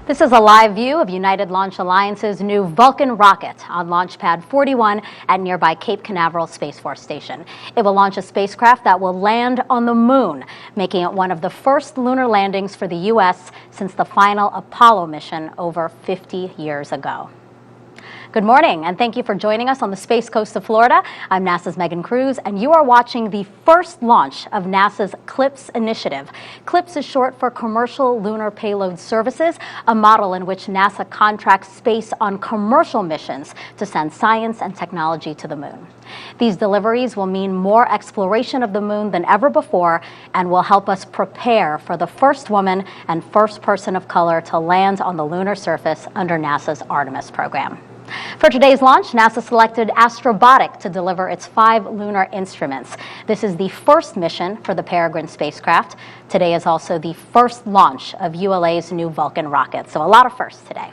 This is a live view of United Launch Alliance's new Vulcan rocket on Launch Pad 41 at nearby Cape Canaveral Space Force Station. It will launch a spacecraft that will land on the moon, making it one of the first lunar landings for the U.S. since the final Apollo mission over 50 years ago. Good morning, and thank you for joining us on the Space Coast of Florida. I'm NASA's Megan Cruz, and you are watching the first launch of NASA's CLPS initiative. CLPS is short for Commercial Lunar Payload Services, a model in which NASA contracts space on commercial missions to send science and technology to the moon. These deliveries will mean more exploration of the moon than ever before and will help us prepare for the first woman and first person of color to land on the lunar surface under NASA's Artemis program. For today's launch, NASA selected Astrobotic to deliver its 5 lunar instruments. This is the first mission for the Peregrine spacecraft. Today is also the first launch of ULA's new Vulcan rocket, so a lot of firsts today.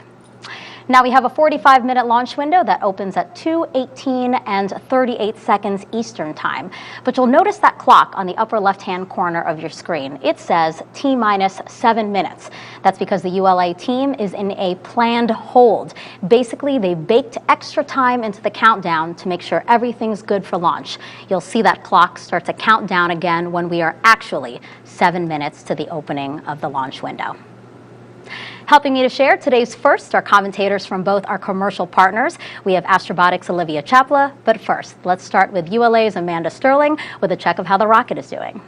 Now we have a 45-minute launch window that opens at 2:18 and 38 seconds Eastern Time. But you'll notice that clock on the upper left-hand corner of your screen. It says T-minus 7 minutes. That's because the ULA team is in a planned hold. Basically, they baked extra time into the countdown to make sure everything's good for launch. You'll see that clock start to count down again when we are actually 7 minutes to the opening of the launch window. Helping me to share today's first are commentators from both our commercial partners. We have Astrobotic's Olivia Chapla, but first, let's start with ULA's Amanda Sterling with a check of how the rocket is doing.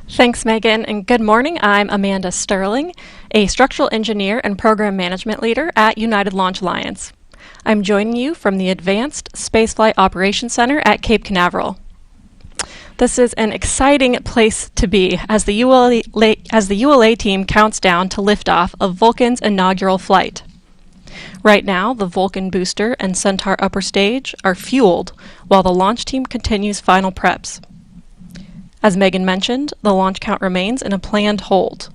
Thanks, Megan, and good morning. I'm Amanda Sterling, a structural engineer and program management leader at United Launch Alliance. I'm joining you from the Advanced Spaceflight Operations Center at Cape Canaveral. This is an exciting place to be as the ULA team counts down to liftoff of Vulcan's inaugural flight. Right now, the Vulcan booster and Centaur upper stage are fueled while the launch team continues final preps. As Megan mentioned, the launch count remains in a planned hold.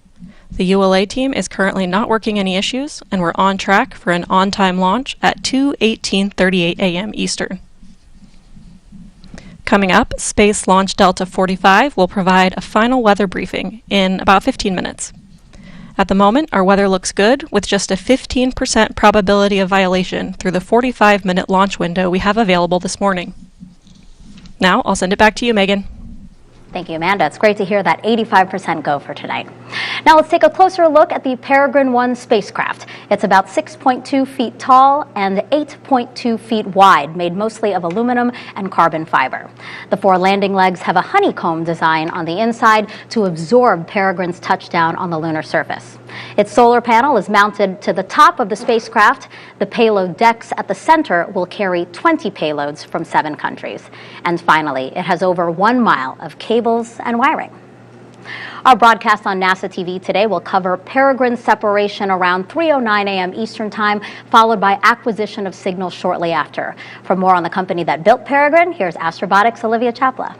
The ULA team is currently not working any issues, and we're on track for an on-time launch at 2:18:38 a.m. Eastern. Coming up, Space Launch Delta 45 will provide a final weather briefing in about 15 minutes. At the moment, our weather looks good with just a 15% probability of violation through the 45-minute launch window we have available this morning. Now, I'll send it back to you, Megan. Thank you, Amanda. It's great to hear that 85% go for tonight. Now let's take a closer look at the Peregrine 1 spacecraft. It's about 6.2 feet tall and 8.2 feet wide, made mostly of aluminum and carbon fiber. The 4 landing legs have a honeycomb design on the inside to absorb Peregrine's touchdown on the lunar surface. Its solar panel is mounted to the top of the spacecraft. The payload decks at the center will carry 20 payloads from 7 countries. And finally, it has over 1 mile of cables and wiring. Our broadcast on NASA TV today will cover Peregrine separation around 3:09 a.m. Eastern Time, followed by acquisition of signals shortly after. For more on the company that built Peregrine, here's Astrobotic's Olivia Chapla.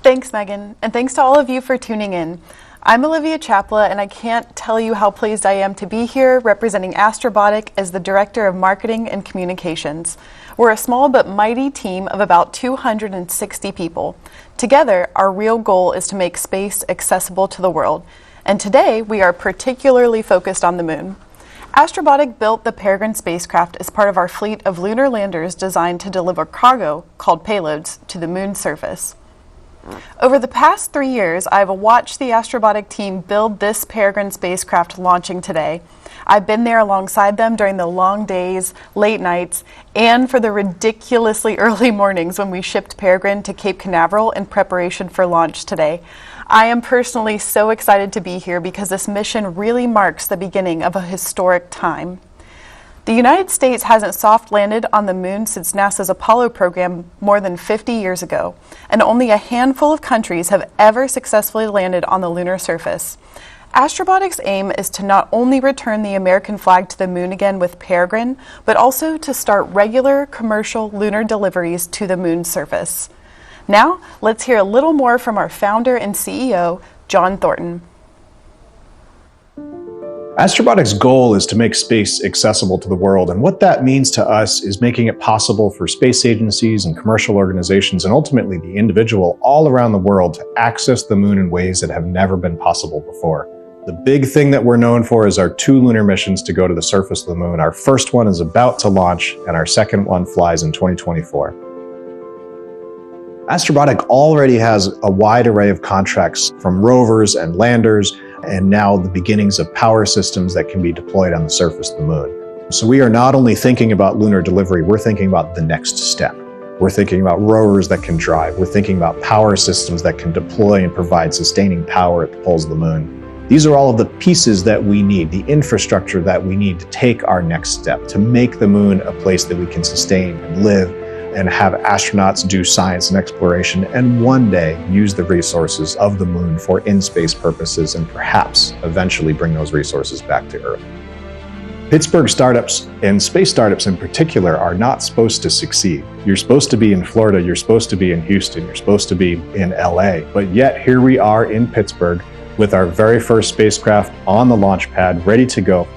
Thanks, Megan, and thanks to all of you for tuning in. I'm Olivia Chapla, and I can't tell you how pleased I am to be here representing Astrobotic as the Director of Marketing and Communications. We're a small but mighty team of about 260 people. Together, our real goal is to make space accessible to the world, and today we are particularly focused on the moon. Astrobotic built the Peregrine spacecraft as part of our fleet of lunar landers designed to deliver cargo, called payloads, to the moon's surface. Over the past 3 years, I've watched the Astrobotic team build this Peregrine spacecraft launching today. I've been there alongside them during the long days, late nights, and for the ridiculously early mornings when we shipped Peregrine to Cape Canaveral in preparation for launch today. I am personally so excited to be here because this mission really marks the beginning of a historic time. The United States hasn't soft landed on the moon since NASA's Apollo program more than 50 years ago, and only a handful of countries have ever successfully landed on the lunar surface. Astrobotic's aim is to not only return the American flag to the moon again with Peregrine, but also to start regular commercial lunar deliveries to the moon's surface. Now, let's hear a little more from our founder and CEO, John Thornton. Astrobotic's goal is to make space accessible to the world, and what that means to us is making it possible for space agencies and commercial organizations, and ultimately the individual all around the world, to access the moon in ways that have never been possible before. The big thing that we're known for is our 2 lunar missions to go to the surface of the moon. Our first one is about to launch, and our second one flies in 2024. Astrobotic already has a wide array of contracts from rovers and landers, and now the beginnings of power systems that can be deployed on the surface of the moon. So we are not only thinking about lunar delivery, we're thinking about the next step. We're thinking about rovers that can drive. We're thinking about power systems that can deploy and provide sustaining power at the poles of the moon. These are all of the pieces that we need, the infrastructure that we need to take our next step, to make the moon a place that we can sustain and live and have astronauts do science and exploration, and one day use the resources of the moon for in-space purposes and perhaps eventually bring those resources back to Earth. Pittsburgh startups, and space startups in particular, are not supposed to succeed. You're supposed to be in Florida, you're supposed to be in Houston, you're supposed to be in LA, but yet here we are in Pittsburgh with our very first spacecraft on the launch pad, ready to go.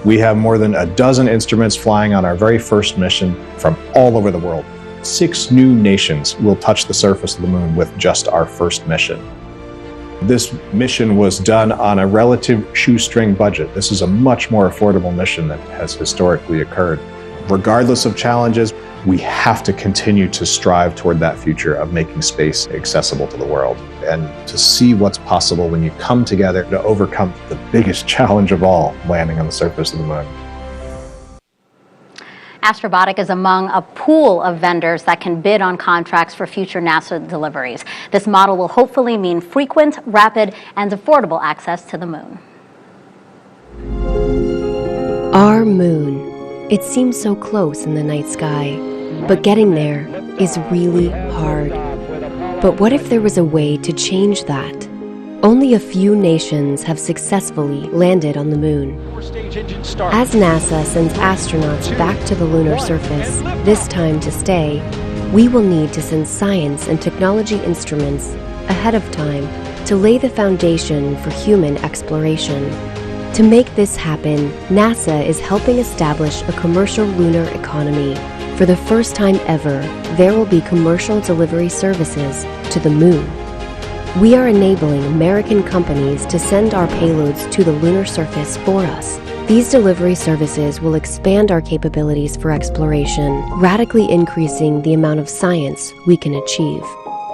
We have more than a dozen instruments flying on our very first mission from all over the world. 6 new nations will touch the surface of the moon with just our first mission. This mission was done on a relative shoestring budget. This is a much more affordable mission than has historically occurred. Regardless of challenges, we have to continue to strive toward that future of making space accessible to the world and to see what's possible when you come together to overcome the biggest challenge of all, landing on the surface of the moon. Astrobotic is among a pool of vendors that can bid on contracts for future NASA deliveries. This model will hopefully mean frequent, rapid, and affordable access to the moon. Our moon. It seems so close in the night sky, but getting there is really hard. But what if there was a way to change that? Only a few nations have successfully landed on the moon. As NASA sends astronauts back to the lunar surface, this time to stay, we will need to send science and technology instruments ahead of time to lay the foundation for human exploration. To make this happen, NASA is helping establish a commercial lunar economy. For the first time ever, there will be commercial delivery services to the moon. We are enabling American companies to send our payloads to the lunar surface for us. These delivery services will expand our capabilities for exploration, radically increasing the amount of science we can achieve.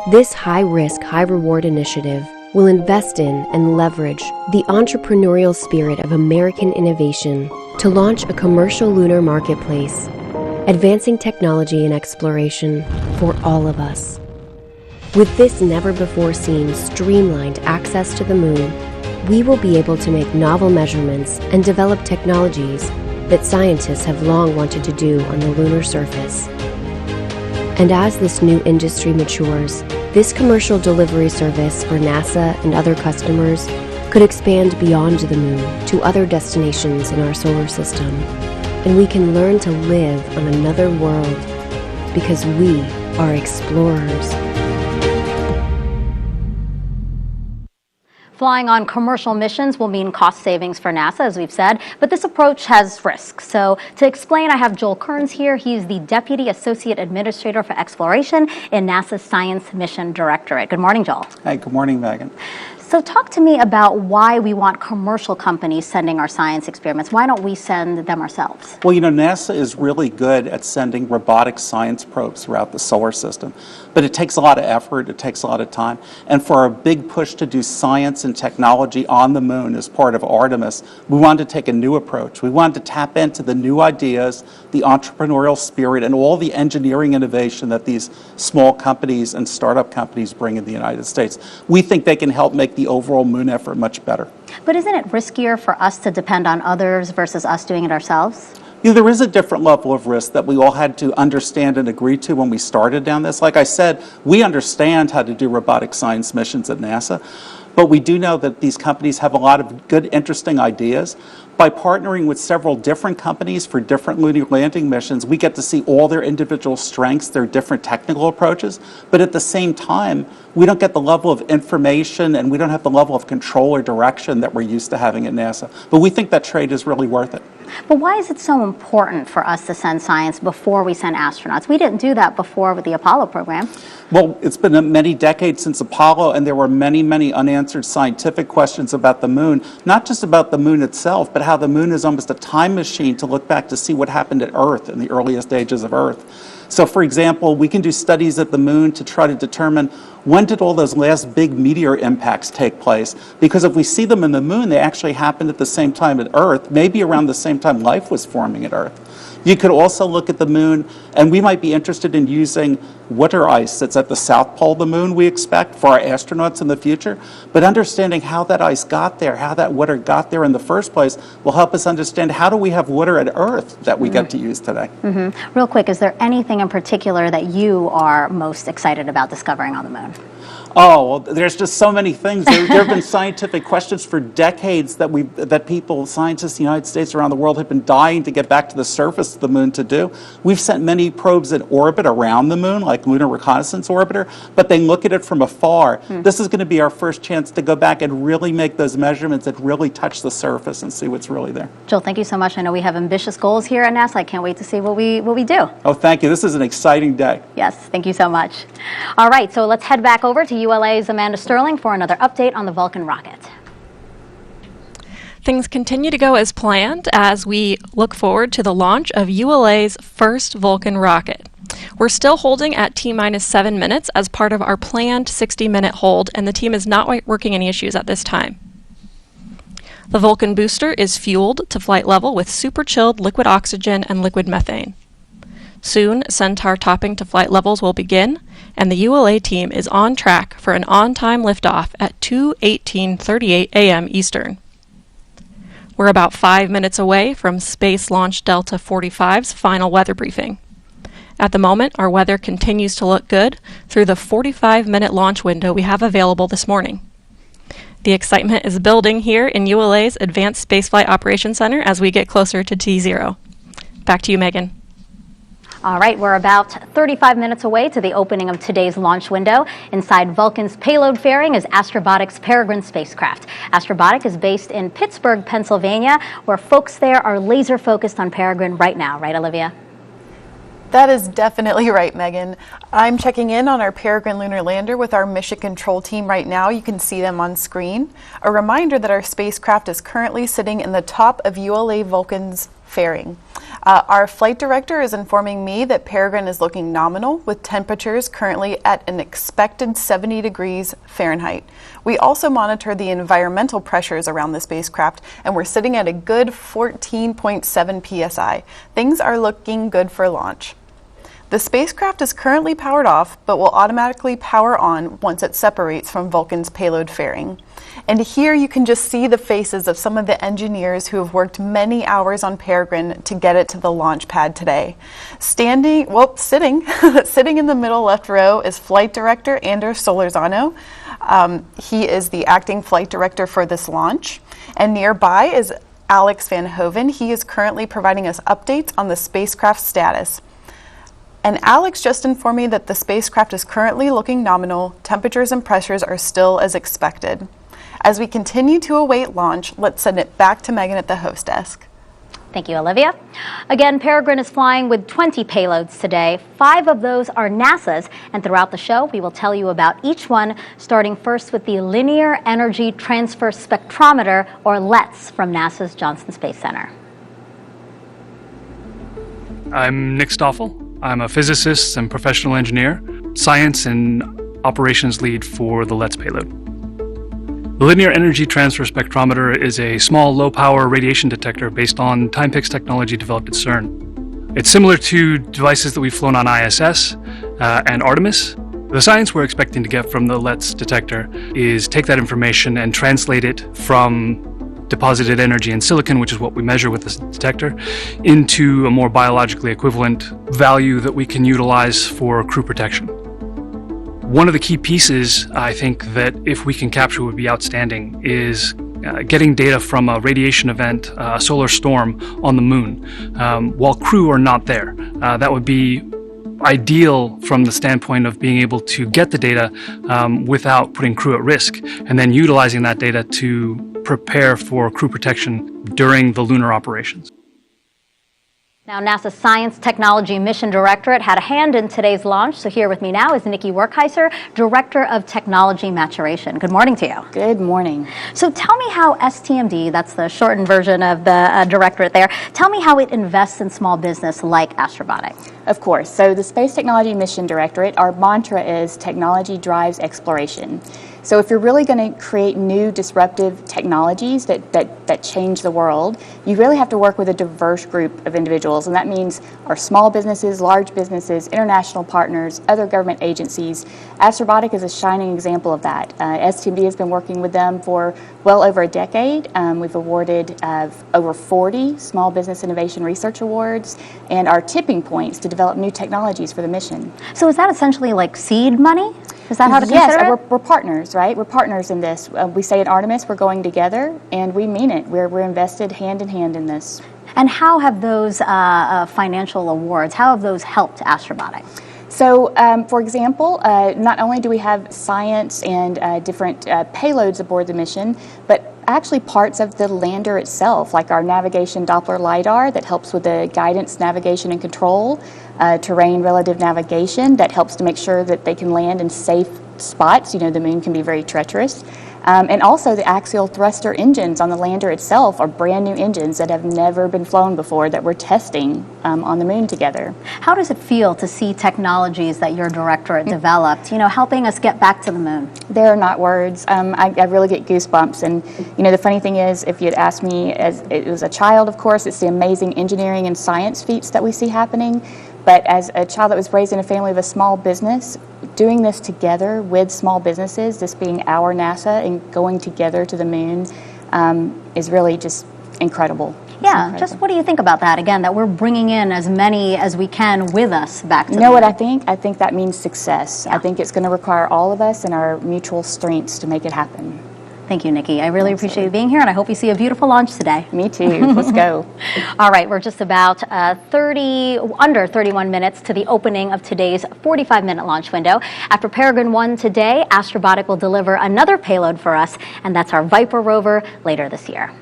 This high-risk, high-reward initiative will invest in and leverage the entrepreneurial spirit of American innovation to launch a commercial lunar marketplace, advancing technology and exploration for all of us. With this never-before-seen streamlined access to the moon, we will be able to make novel measurements and develop technologies that scientists have long wanted to do on the lunar surface. And as this new industry matures, this commercial delivery service for NASA and other customers could expand beyond the moon to other destinations in our solar system. And we can learn to live on another world because we are explorers. Flying on commercial missions will mean cost savings for NASA, as we've said, but this approach has risks. So to explain, I have Joel Kearns here. He's the Deputy Associate Administrator for Exploration in NASA's Science Mission Directorate. Good morning, Joel. Hi, good morning, Megan. So talk to me about why we want commercial companies sending our science experiments. Why don't we send them ourselves? Well, NASA is really good at sending robotic science probes throughout the solar system, but it takes a lot of effort, it takes a lot of time. And for our big push to do science and technology on the moon as part of Artemis, we wanted to take a new approach. We wanted to tap into the new ideas, the entrepreneurial spirit, and all the engineering innovation that these small companies and startup companies bring in the United States. We think they can help make the overall moon effort much better. But isn't it riskier for us to depend on others versus us doing it ourselves? There is a different level of risk that we all had to understand and agree to when we started down this. Like I said, we understand how to do robotic science missions at NASA, but we do know that these companies have a lot of good, interesting ideas. by partnering with several different companies for different lunar landing missions, we get to see all their individual strengths, their different technical approaches, but at the same time, we don't get the level of information and we don't have the level of control or direction that we're used to having at NASA. But we think that trade is really worth it. But why is it so important for us to send science before we send astronauts? We didn't do that before with the Apollo program. Well, it's been many decades since Apollo, and there were many, many unanswered scientific questions about the moon, not just about the moon itself, but how the moon is almost a time machine to look back to see what happened at Earth in the earliest stages of Earth. So, for example, we can do studies at the moon to try to determine when did all those last big meteor impacts take place? Because if we see them in the moon, they actually happened at the same time at Earth, maybe around the same time life was forming at Earth. You could also look at the moon, and we might be interested in using water ice that's at the south pole of the moon, we expect, for our astronauts in the future. But understanding how that ice got there, how that water got there in the first place, will help us understand how do we have water at Earth that we get to use today. Real quick, is there anything in particular that you are most excited about discovering on the moon? Oh, well, there's just so many things. There have been scientific questions for decades that people, scientists in the United States, around the world, have been dying to get back to the surface of the moon to do. We've sent many probes in orbit around the moon, like Lunar Reconnaissance Orbiter, but they look at it from afar. This is going to be our first chance to go back and really make those measurements and really touch the surface and see what's really there. Joel, thank you so much. I know we have ambitious goals here at NASA. I can't wait to see what we do. Oh, thank you. This is an exciting day. Yes, thank you so much. All right, so let's head back over to ULA's Amanda Sterling for another update on the Vulcan rocket. Things continue to go as planned as we look forward to the launch of ULA's first Vulcan rocket. We're still holding at T-minus 7 minutes as part of our planned 60-minute hold, and the team is not working any issues at this time. The Vulcan booster is fueled to flight level with super-chilled liquid oxygen and liquid methane. Soon, Centaur topping to flight levels will begin, and the ULA team is on track for an on-time liftoff at 2:18:38 a.m. Eastern. We're about 5 minutes away from Space Launch Delta 45's final weather briefing. At the moment, our weather continues to look good through the 45-minute launch window we have available this morning. The excitement is building here in ULA's Advanced Spaceflight Operations Center as we get closer to T0. Back to you, Megan. All right, we're about 35 minutes away to the opening of today's launch window. Inside Vulcan's payload fairing is Astrobotic's Peregrine spacecraft. Astrobotic is based in Pittsburgh, Pennsylvania, where folks there are laser focused on Peregrine right now. Right, Olivia? That is definitely right, Megan. I'm checking in on our Peregrine lunar lander with our mission control team right now. You can see them on screen. A reminder that our spacecraft is currently sitting in the top of ULA Vulcan's fairing. Our flight director is informing me that Peregrine is looking nominal with temperatures currently at an expected 70 degrees Fahrenheit. We also monitor the environmental pressures around the spacecraft, and we're sitting at a good 14.7 psi. Things are looking good for launch. The spacecraft is currently powered off, but will automatically power on once it separates from Vulcan's payload fairing. And here you can just see the faces of some of the engineers who have worked many hours on Peregrine to get it to the launch pad today. Sitting in the middle left row is Flight Director Anders Solorzano. He is the acting flight director for this launch. And nearby is Alex Van Hoven. He is currently providing us updates on the spacecraft status. And Alex just informed me that the spacecraft is currently looking nominal. Temperatures and pressures are still as expected. As we continue to await launch, let's send it back to Megan at the host desk. Thank you, Olivia. Again, Peregrine is flying with 20 payloads today. 5 of those are NASA's, and throughout the show, we will tell you about each one, starting first with the Linear Energy Transfer Spectrometer, or LETS, from NASA's Johnson Space Center. I'm Nick Stoffel. I'm a physicist and professional engineer, science and operations lead for the LETS payload. The Linear Energy Transfer Spectrometer is a small, low-power radiation detector based on TimePix technology developed at CERN. It's similar to devices that we've flown on ISS and Artemis. The science we're expecting to get from the LETS detector is take that information and translate it from deposited energy in silicon, which is what we measure with this detector, into a more biologically equivalent value that we can utilize for crew protection. One of the key pieces, I think, that if we can capture would be outstanding is getting data from a radiation event, a solar storm on the moon, while crew are not there. That would be ideal from the standpoint of being able to get the data without putting crew at risk, and then utilizing that data to prepare for crew protection during the lunar operations. Now, NASA's Science Technology Mission Directorate had a hand in today's launch. So here with me now is Nikki Werkheiser, Director of Technology Maturation. Good morning to you. Good morning. So tell me how STMD, that's the shortened version of the directorate there, tell me how it invests in small business like Astrobotic. Of course. So the Space Technology Mission Directorate, our mantra is technology drives exploration. So if you're really going to create new disruptive technologies that change the world, you really have to work with a diverse group of individuals. And that means our small businesses, large businesses, international partners, other government agencies. Astrobotic is a shining example of that. STMD has been working with them for well over a decade. We've awarded over 40 Small Business Innovation Research Awards and our tipping points to develop new technologies for the mission. So is that essentially like seed money? Is that how to consider it? Yes, we're partners, right? We're partners in this. We say at Artemis we're going together, and we mean it. We're invested hand in hand in this. And how have those financial awards, how have those helped Astrobotic? So, for example, not only do we have science and different payloads aboard the mission, but actually parts of the lander itself, like our navigation Doppler LiDAR that helps with the guidance, navigation, and control, terrain relative navigation that helps to make sure that they can land in safe spots. You know, the moon can be very treacherous. And also the axial thruster engines on the lander itself are brand new engines that have never been flown before that we're testing on the moon together. How does it feel to see technologies that your directorate developed, you know, helping us get back to the moon? There are not words. I really get goosebumps. And, you know, the funny thing is, if you'd asked me as it was a child, of course, it's the amazing engineering and science feats that we see happening. But as a child that was raised in a family of a small business, doing this together with small businesses, this being our NASA and going together to the moon, is really just incredible. Yeah, just what do you think about that? Again, that we're bringing in as many as we can with us back to the moon. You know what I think? I think that means success. Yeah. I think it's going to require all of us and our mutual strengths to make it happen. Thank you, Nikki. I really appreciate you being here, and I hope you see a beautiful launch today. Me too. Let's go. All right, we're just about under 31 minutes to the opening of today's 45-minute launch window. After Peregrine 1 today, Astrobotic will deliver another payload for us, and that's our Viper rover later this year.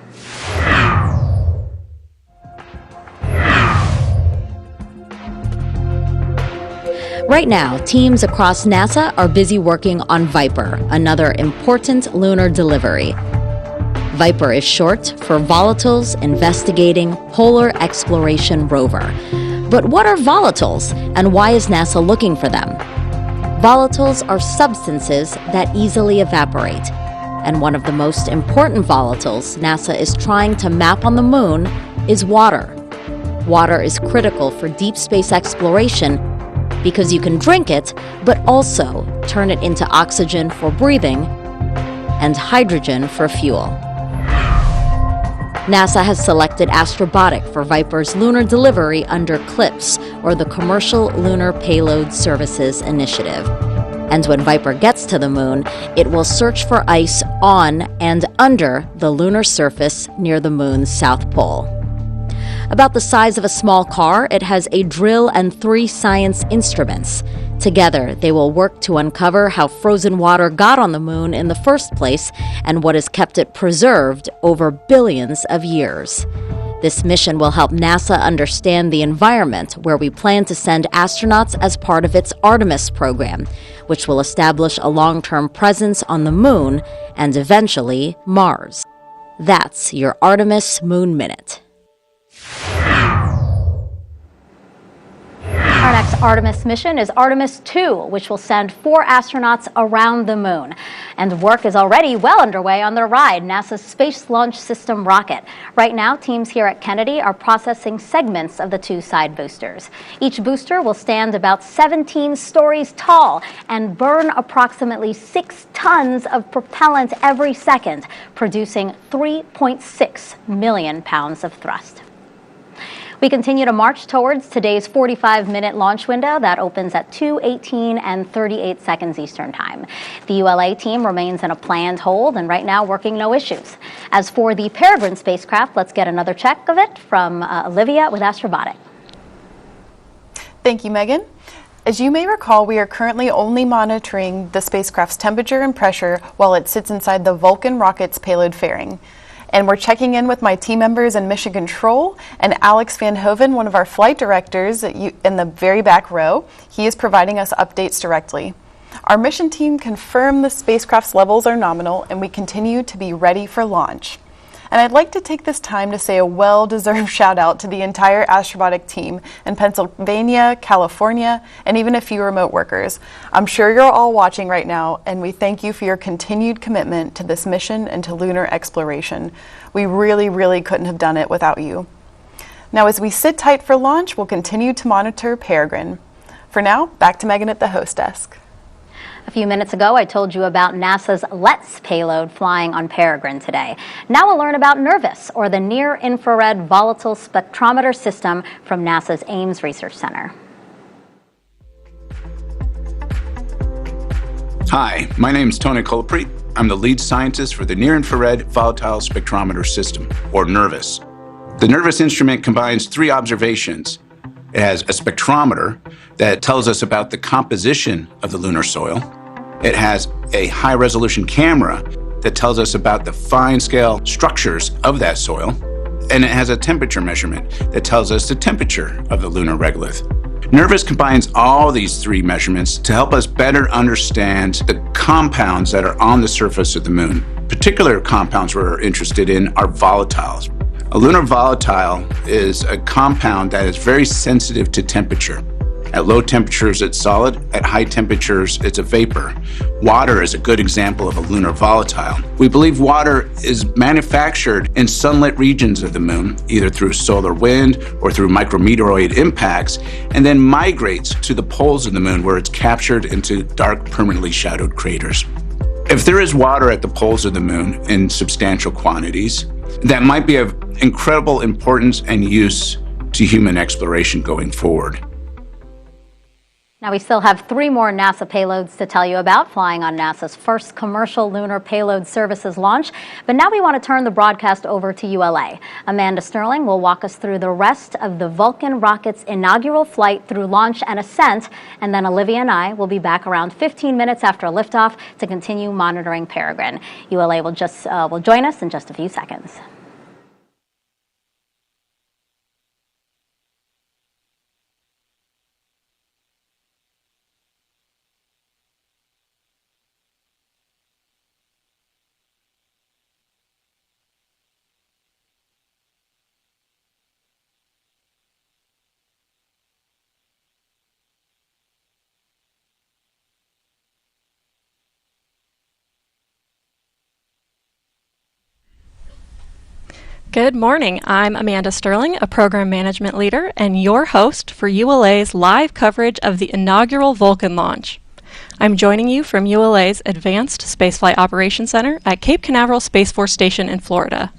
Right now, teams across NASA are busy working on Viper, another important lunar delivery. Viper is short for Volatiles Investigating Polar Exploration Rover. But what are volatiles, and why is NASA looking for them? Volatiles are substances that easily evaporate. And one of the most important volatiles NASA is trying to map on the moon is water. Water is critical for deep space exploration because you can drink it, but also turn it into oxygen for breathing and hydrogen for fuel. NASA has selected Astrobotic for Viper's lunar delivery under CLPS, or the Commercial Lunar Payload Services Initiative. And when Viper gets to the moon, it will search for ice on and under the lunar surface near the moon's south pole. About the size of a small car, it has a drill and 3 science instruments. Together, they will work to uncover how frozen water got on the moon in the first place and what has kept it preserved over billions of years. This mission will help NASA understand the environment where we plan to send astronauts as part of its Artemis program, which will establish a long-term presence on the moon and eventually Mars. That's your Artemis Moon Minute. Our next Artemis mission is Artemis 2, which will send 4 astronauts around the moon. And work is already well underway on their ride, NASA's Space Launch System rocket. Right now, teams here at Kennedy are processing segments of the 2 side boosters. Each booster will stand about 17 stories tall and burn approximately 6 tons of propellant every second, producing 3.6 million pounds of thrust. We continue to march towards today's 45-minute launch window that opens at 2:18 and 38 seconds Eastern Time. The ULA team remains in a planned hold and right now working no issues. As for the Peregrine spacecraft, let's get another check of it from Olivia with Astrobotic. Thank you, Megan. As you may recall, we are currently only monitoring the spacecraft's temperature and pressure while it sits inside the Vulcan rocket's payload fairing. And we're checking in with my team members in Mission Control and Alex Van Hoven, one of our flight directors in the very back row. He is providing us updates directly. Our mission team confirmed the spacecraft's levels are nominal and we continue to be ready for launch. And I'd like to take this time to say a well-deserved shout out to the entire Astrobotic team in Pennsylvania, California, and even a few remote workers. I'm sure you're all watching right now, and we thank you for your continued commitment to this mission and to lunar exploration. We really couldn't have done it without you. Now, as we sit tight for launch, we'll continue to monitor Peregrine. For now, back to Megan at the host desk. A few minutes ago, I told you about NASA's LETS payload flying on Peregrine today. Now we'll learn about NIRVIS, or the Near-Infrared Volatile Spectrometer System from NASA's Ames Research Center. Hi, my name is Tony Colpreet. I'm the lead scientist for the Near-Infrared Volatile Spectrometer System, or NIRVIS. The NIRVIS instrument combines three observations. It has a spectrometer that tells us about the composition of the lunar soil. It has a high-resolution camera that tells us about the fine-scale structures of that soil. And it has a temperature measurement that tells us the temperature of the lunar regolith. NIRVIS combines all these three measurements to help us better understand the compounds that are on the surface of the moon. Particular compounds we're interested in are volatiles. A lunar volatile is a compound that is very sensitive to temperature. At low temperatures, it's solid. At high temperatures, it's a vapor. Water is a good example of a lunar volatile. We believe water is manufactured in sunlit regions of the moon, either through solar wind or through micrometeoroid impacts, and then migrates to the poles of the moon where it's captured into dark, permanently shadowed craters. If there is water at the poles of the moon in substantial quantities, that might be of incredible importance and use to human exploration going forward. Now, we still have 3 more NASA payloads to tell you about flying on NASA's first commercial lunar payload services launch. But now we want to turn the broadcast over to ULA. Amanda Sterling will walk us through the rest of the Vulcan rocket's inaugural flight through launch and ascent. And then Olivia and I will be back around 15 minutes after liftoff to continue monitoring Peregrine. ULA will join us in just a few seconds. Good morning. I'm Amanda Sterling, a program management leader and your host for ULA's live coverage of the inaugural Vulcan launch. I'm joining you from ULA's Advanced Spaceflight Operations Center at Cape Canaveral Space Force Station in Florida.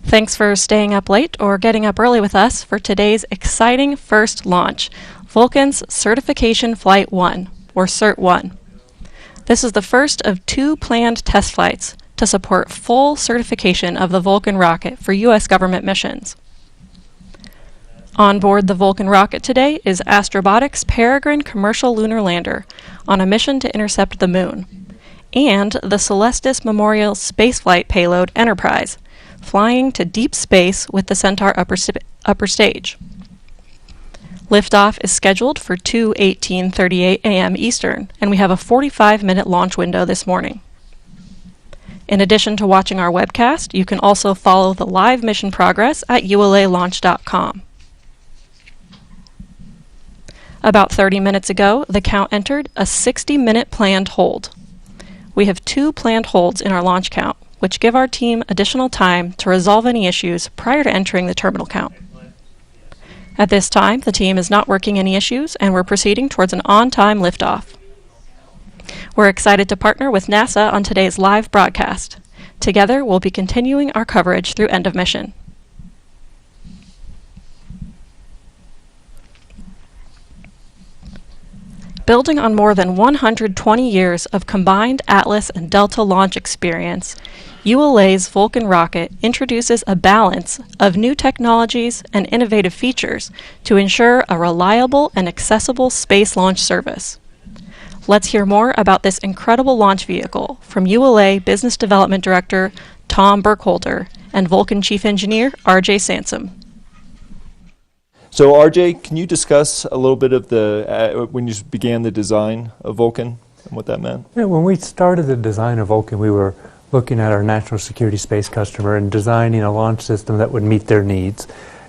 Thanks for staying up late or getting up early with us for today's exciting first launch, Vulcan's Certification Flight 1, or CERT 1. This is the first of 2 planned test flights to support full certification of the Vulcan rocket for U.S. government missions. On board the Vulcan rocket today is Astrobotic's Peregrine commercial lunar lander on a mission to intercept the moon, and the Celestis Memorial Spaceflight payload Enterprise, flying to deep space with the Centaur upper stage. Liftoff is scheduled for 2:18:38 a.m. Eastern, and we have a 45-minute launch window this morning. In addition to watching our webcast, you can also follow the live mission progress at ulalaunch.com. About 30 minutes ago, the count entered a 60-minute planned hold. We have 2 planned holds in our launch count, which give our team additional time to resolve any issues prior to entering the terminal count. At this time, the team is not working any issues, and we're proceeding towards an on-time liftoff. We're excited to partner with NASA on today's live broadcast. Together, we'll be continuing our coverage through end of mission. Building on more than 120 years of combined Atlas and Delta launch experience, ULA's Vulcan rocket introduces a balance of new technologies and innovative features to ensure a reliable and accessible space launch service. Let's hear more about this incredible launch vehicle from ULA Business Development Director Tom Burkholder and Vulcan Chief Engineer RJ Sansom. So RJ, can you discuss a little bit of the when you began the design of Vulcan and what that meant? Yeah, when we started the design of Vulcan, we were looking at our national security space customer and designing a launch system that would meet their needs.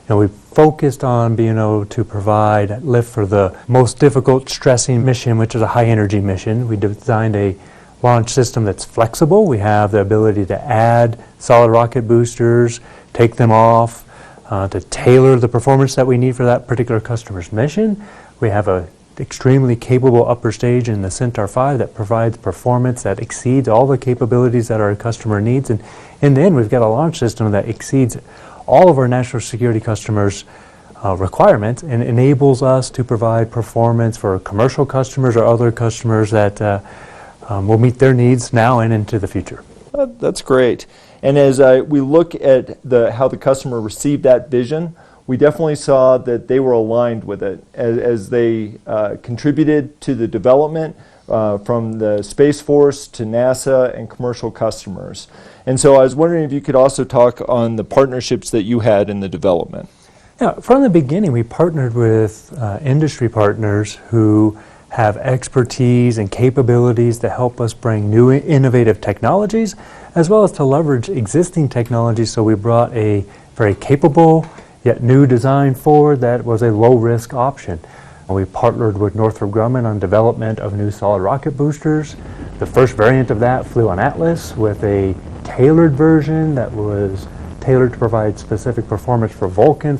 We focused on being able to provide lift for the most difficult, stressing mission, which is a high-energy mission. We designed a launch system that's flexible. We have the ability to add solid rocket boosters, take them off, to tailor the performance that we need for that particular customer's mission. We have an extremely capable upper stage in the Centaur 5 that provides performance that exceeds all the capabilities that our customer needs. And in the end, we've got a launch system that exceeds all of our national security customers' requirements and enables us to provide performance for commercial customers or other customers that will meet their needs now and into the future. That's great. And as we look at how the customer received that vision, we definitely saw that they were aligned with it as they contributed to the development from the Space Force to NASA and commercial customers. And so I was wondering if you could also talk on the partnerships that you had in the development. Yeah, from the beginning, we partnered with industry partners who have expertise and capabilities to help us bring new innovative technologies, as well as to leverage existing technologies. So we brought a very capable yet new design forward that was a low-risk option. We partnered with Northrop Grumman on development of new solid rocket boosters. The first variant of that flew on Atlas with a tailored version that was tailored to provide specific performance for Vulcan.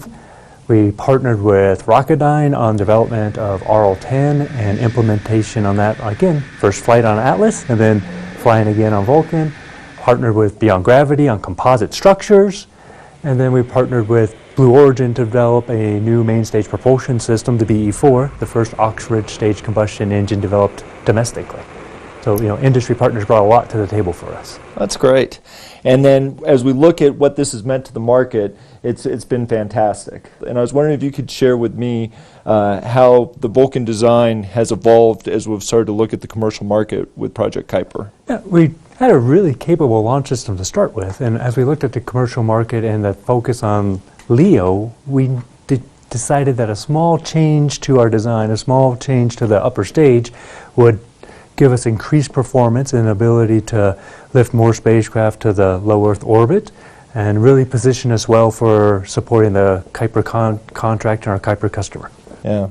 We partnered with Rocketdyne on development of RL-10 and implementation on that, again, first flight on Atlas and then flying again on Vulcan. Partnered with Beyond Gravity on composite structures. And then we partnered with Blue Origin to develop a new main stage propulsion system, the BE-4, the first Oxford stage combustion engine developed domestically. So, industry partners brought a lot to the table for us. That's great. And then as we look at what this has meant to the market, it's been fantastic. And I was wondering if you could share with me how the Vulcan design has evolved as we've started to look at the commercial market with Project Kuiper. Yeah, we had a really capable launch system to start with, and as we looked at the commercial market and the focus on LEO, we decided that a small change to our design, a small change to the upper stage would give us increased performance and ability to lift more spacecraft to the low Earth orbit and really position us well for supporting the Kuiper contract and our Kuiper customer. Yeah,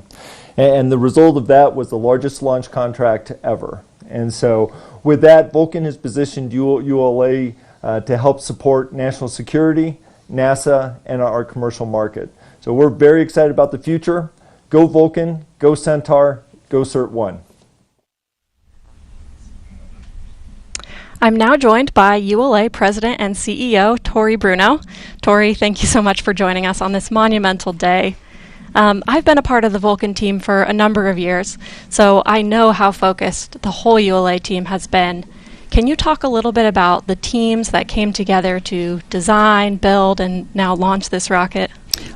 and the result of that was the largest launch contract ever. And so with that, Vulcan has positioned ULA to help support national security, NASA, and our commercial market. So we're very excited about the future. Go Vulcan, go Centaur, go Cert-1. I'm now joined by ULA President and CEO Tori Bruno. Tori, thank you so much for joining us on this monumental day. I've been a part of the Vulcan team for a number of years, so I know how focused the whole ULA team has been. Can you talk a little bit about the teams that came together to design, build, and now launch this rocket?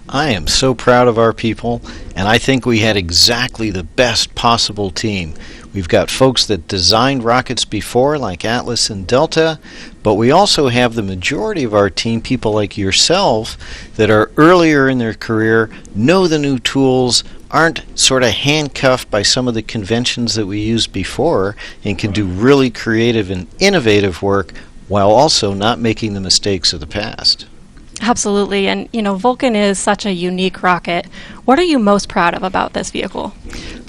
I am so proud of our people, and I think we had exactly the best possible team. We've got folks that designed rockets before, like Atlas and Delta, but we also have the majority of our team, people like yourself, that are earlier in their career, know the new tools, aren't sort of handcuffed by some of the conventions that we used before, and can do really creative and innovative work while also not making the mistakes of the past. Absolutely, and Vulcan is such a unique rocket. What are you most proud of about this vehicle?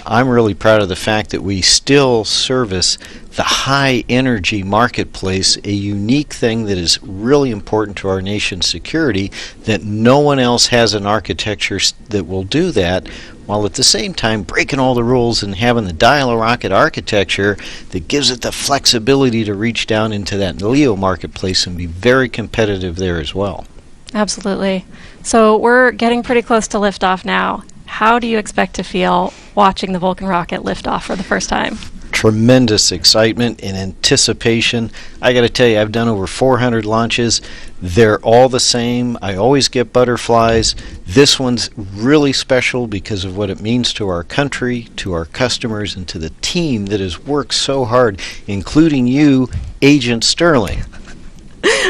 I'm really proud of the fact that we still service the high energy marketplace, a unique thing that is really important to our nation's security, that no one else has an architecture that will do that, while at the same time breaking all the rules and having the dial-a-rocket architecture that gives it the flexibility to reach down into that LEO marketplace and be very competitive there as well. Absolutely. So we're getting pretty close to liftoff now. How do you expect to feel watching the Vulcan rocket lift off for the first time? Tremendous excitement and anticipation. I got to tell you, I've done over 400 launches. They're all the same. I always get butterflies. This one's really special because of what it means to our country, to our customers, and to the team that has worked so hard, including you, Agent Sterling.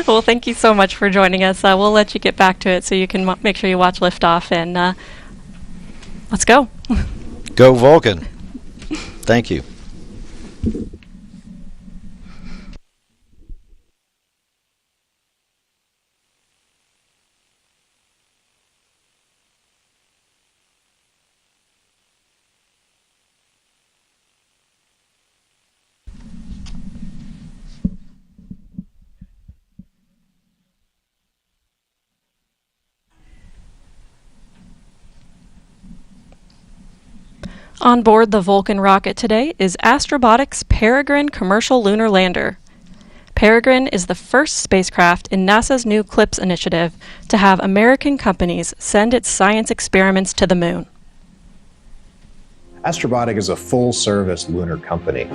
Well, thank you so much for joining us. We'll let you get back to it so you can make sure you watch liftoff, and let's go. Go Vulcan. Thank you. On board the Vulcan rocket today is Astrobotic's Peregrine commercial lunar lander. Peregrine is the first spacecraft in NASA's new CLIPS initiative to have American companies send its science experiments to the moon. Astrobotic is a full-service lunar company.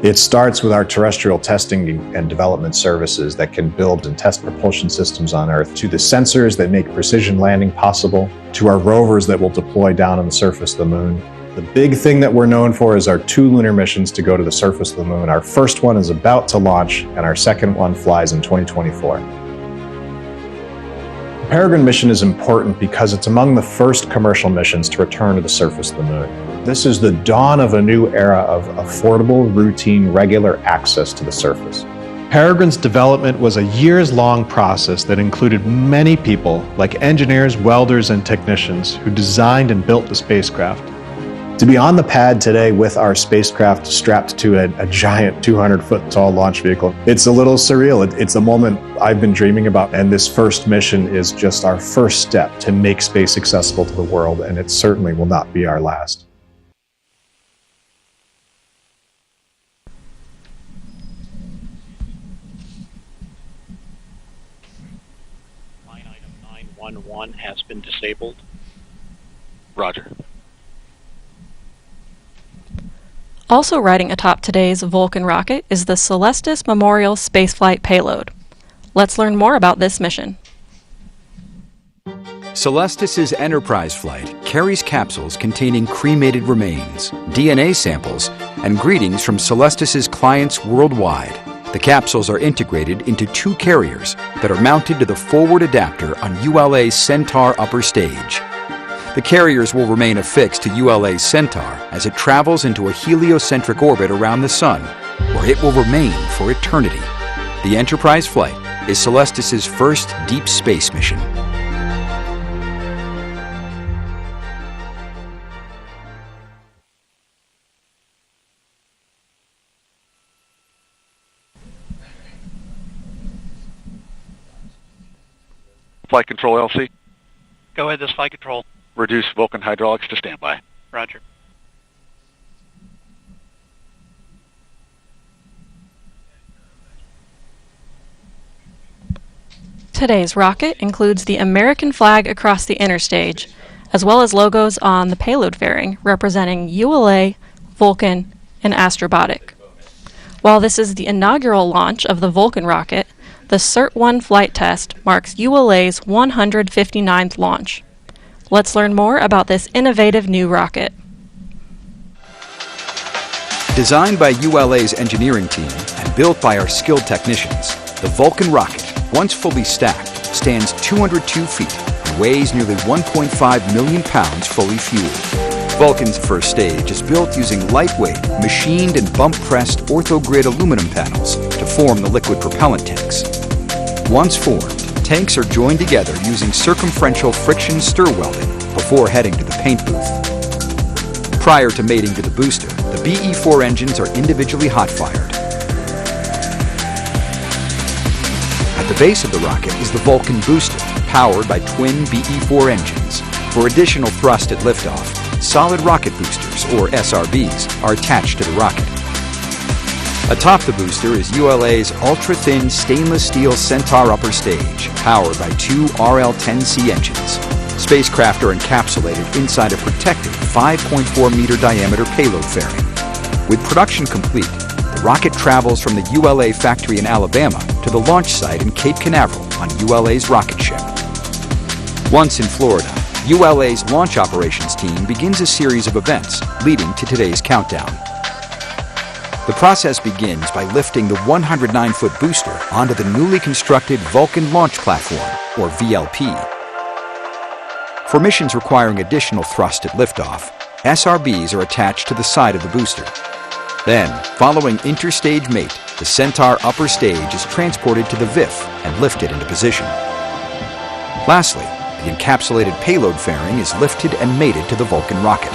It starts with our terrestrial testing and development services that can build and test propulsion systems on Earth, to the sensors that make precision landing possible, to our rovers that will deploy down on the surface of the moon. The big thing that we're known for is our 2 lunar missions to go to the surface of the moon. Our first one is about to launch, and our second one flies in 2024. The Peregrine mission is important because it's among the first commercial missions to return to the surface of the moon. This is the dawn of a new era of affordable, routine, regular access to the surface. Peregrine's development was a years-long process that included many people, like engineers, welders, and technicians, who designed and built the spacecraft. To be on the pad today with our spacecraft strapped to a giant 200-foot tall launch vehicle, it's a little surreal. It's a moment I've been dreaming about, and this first mission is just our first step to make space accessible to the world, and it certainly will not be our last. Line item 911 has been disabled. Roger. Also riding atop today's Vulcan rocket is the Celestis Memorial Spaceflight Payload. Let's learn more about this mission. Celestis' Enterprise flight carries capsules containing cremated remains, DNA samples, and greetings from Celestis' clients worldwide. The capsules are integrated into 2 carriers that are mounted to the forward adapter on ULA's Centaur upper stage. The carriers will remain affixed to ULA's Centaur as it travels into a heliocentric orbit around the Sun, where it will remain for eternity. The Enterprise flight is Celestis' first deep space mission. Flight Control, LC. Go ahead, this Flight Control. Reduce Vulcan hydraulics to standby. Roger. Today's rocket includes the American flag across the inner stage, as well as logos on the payload fairing representing ULA, Vulcan, and Astrobotic. While this is the inaugural launch of the Vulcan rocket, the CERT-1 flight test marks ULA's 159th launch. Let's learn more about this innovative new rocket. Designed by ULA's engineering team and built by our skilled technicians, the Vulcan rocket, once fully stacked, stands 202 feet and weighs nearly 1.5 million pounds fully fueled. Vulcan's first stage is built using lightweight, machined and bump-pressed orthogrid aluminum panels to form the liquid propellant tanks. Once formed, tanks are joined together using circumferential friction stir welding before heading to the paint booth. Prior to mating to the booster, the BE-4 engines are individually hot-fired. At the base of the rocket is the Vulcan booster, powered by twin BE-4 engines. For additional thrust at liftoff, solid rocket boosters, or SRBs, are attached to the rocket. Atop the booster is ULA's ultra-thin stainless steel Centaur upper stage, powered by 2 RL-10C engines. Spacecraft are encapsulated inside a protected 5.4-meter diameter payload fairing. With production complete, the rocket travels from the ULA factory in Alabama to the launch site in Cape Canaveral on ULA's rocket ship. Once in Florida, ULA's launch operations team begins a series of events leading to today's countdown. The process begins by lifting the 109-foot booster onto the newly constructed Vulcan Launch Platform, or VLP. For missions requiring additional thrust at liftoff, SRBs are attached to the side of the booster. Then, following interstage mate, the Centaur upper stage is transported to the VIF and lifted into position. Lastly, the encapsulated payload fairing is lifted and mated to the Vulcan rocket.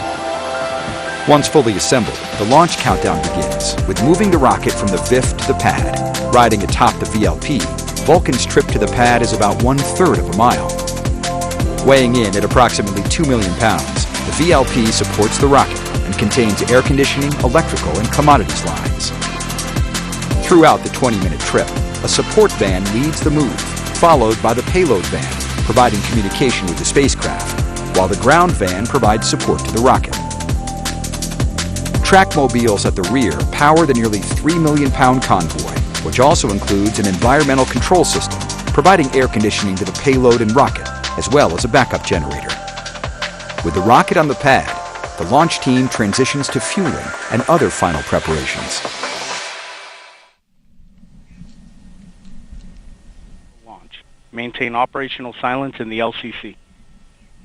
Once fully assembled, the launch countdown begins, with moving the rocket from the VIF to the pad. Riding atop the VLP, Vulcan's trip to the pad is about 1/3 of a mile. Weighing in at approximately 2 million pounds, the VLP supports the rocket and contains air conditioning, electrical, and commodities lines. Throughout the 20-minute trip, a support van leads the move, followed by the payload van, providing communication with the spacecraft, while the ground van provides support to the rocket. Track mobiles at the rear power the nearly 3 million pound convoy, which also includes an environmental control system, providing air conditioning to the payload and rocket, as well as a backup generator. With the rocket on the pad, the launch team transitions to fueling and other final preparations. Launch. Maintain operational silence in the LCC.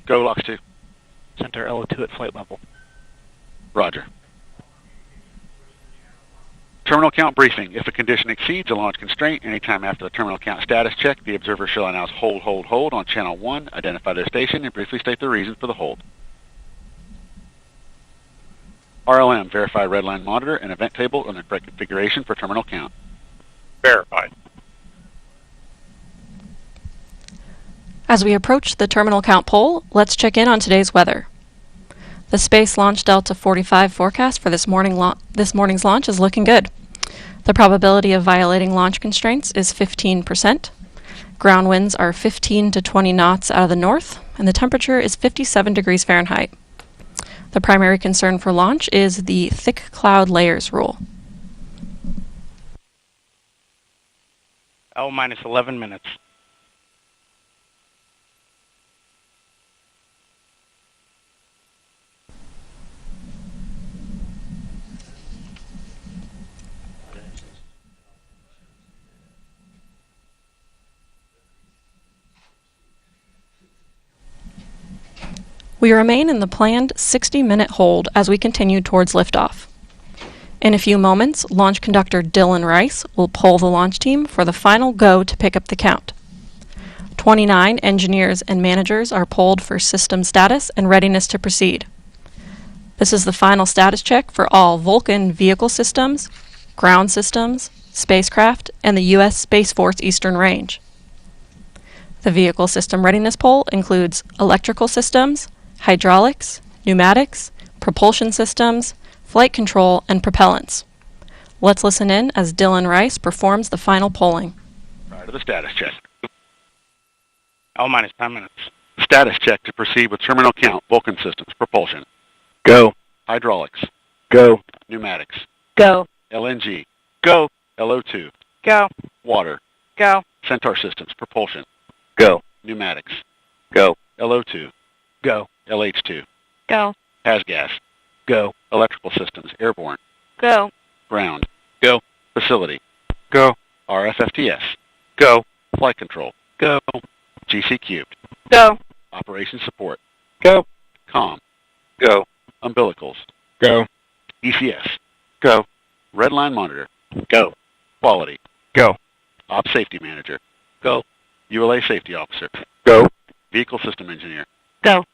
Go, LOX 2. Center LO2 at flight level. Roger. Terminal count briefing. If a condition exceeds a launch constraint, anytime after the terminal count status check, the observer shall announce hold, hold, hold on channel 1, identify their station, and briefly state the reason for the hold. RLM, verify redline monitor and event table on the correct configuration for terminal count. Verified. As we approach the terminal count pole, let's check in on today's weather. The Space Launch Delta 45 forecast for this morning's launch is looking good. The probability of violating launch constraints is 15%. Ground winds are 15 to 20 knots out of the north, and the temperature is 57 degrees Fahrenheit. The primary concern for launch is the thick cloud layers rule. L minus 11 minutes. We remain in the planned 60-minute hold as we continue towards liftoff. In a few moments, launch conductor Dylan Rice will poll the launch team for the final go to pick up the count. 29 engineers and managers are polled for system status and readiness to proceed. This is the final status check for all Vulcan vehicle systems, ground systems, spacecraft, and the U.S. Space Force Eastern Range. The vehicle system readiness poll includes electrical systems, hydraulics, pneumatics, propulsion systems, flight control, and propellants. Let's listen in as Dylan Rice performs the final polling. Prior to the status check. L minus 10 minutes. Status check to proceed with terminal count, Vulcan systems, propulsion. Go. Hydraulics. Go. Pneumatics. Go. LNG. Go. LO2. Go. Water. Go. Centaur systems, propulsion. Go. Pneumatics. Go. LO2. Go. LH2. Go. Gas. Go. Electrical systems, airborne. Go. Ground. Go. Facility. Go. RFFTS. Go. Flight control. Go. GC cubed. Go. Operation support. Go. COM. Go. Umbilicals. Go. ECS. Go. Redline monitor. Go. Quality. Go. Op safety manager. Go. ULA safety officer. Go. Vehicle system engineer. Go.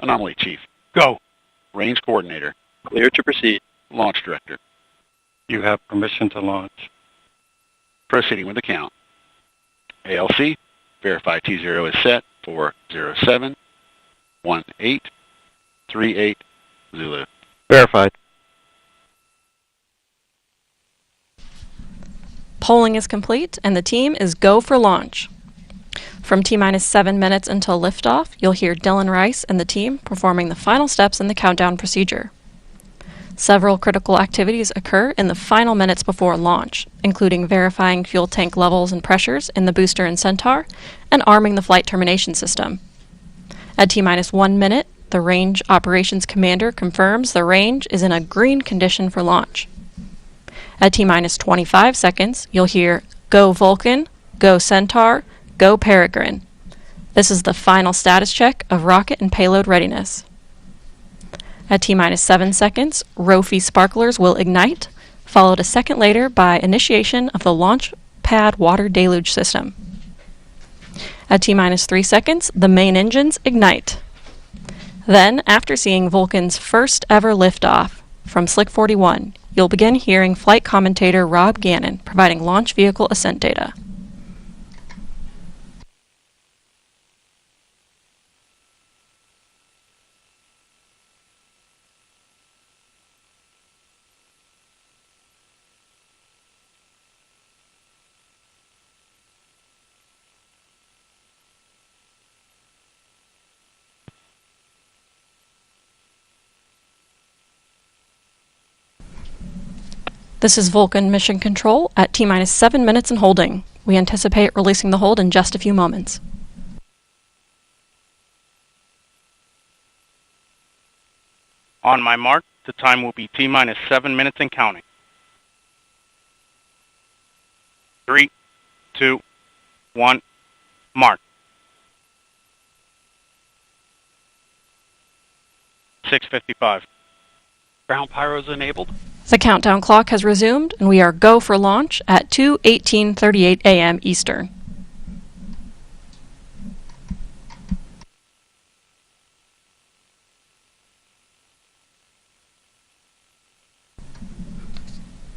Anomaly chief. Go. Range coordinator. Clear to proceed. Launch director. You have permission to launch. Proceeding with the count. ALC. Verify T0 is set for 071838 Zulu. Verified. Polling is complete and the team is go for launch. From T-minus 7 minutes until liftoff, you'll hear Dylan Rice and the team performing the final steps in the countdown procedure. Several critical activities occur in the final minutes before launch, including verifying fuel tank levels and pressures in the booster and Centaur, and arming the flight termination system. At T-minus 1 minute, the Range Operations Commander confirms the range is in a green condition for launch. At T-minus 25 seconds, you'll hear Go Vulcan, Go Centaur, Go Peregrine. This is the final status check of rocket and payload readiness. At T-minus 7 seconds, ROFI sparklers will ignite, followed a second later by initiation of the launch pad water deluge system. At T-minus 3 seconds, the main engines ignite. Then, after seeing Vulcan's first ever liftoff from Slick 41, you'll begin hearing flight commentator Rob Gannon providing launch vehicle ascent data. This is Vulcan Mission Control at T-minus 7 minutes and holding. We anticipate releasing the hold in just a few moments. On my mark, the time will be T-minus 7 minutes and counting. 3, 2, 1, mark. 6:55. Ground pyros enabled. The countdown clock has resumed, and we are go for launch at 2:18:38 a.m. Eastern.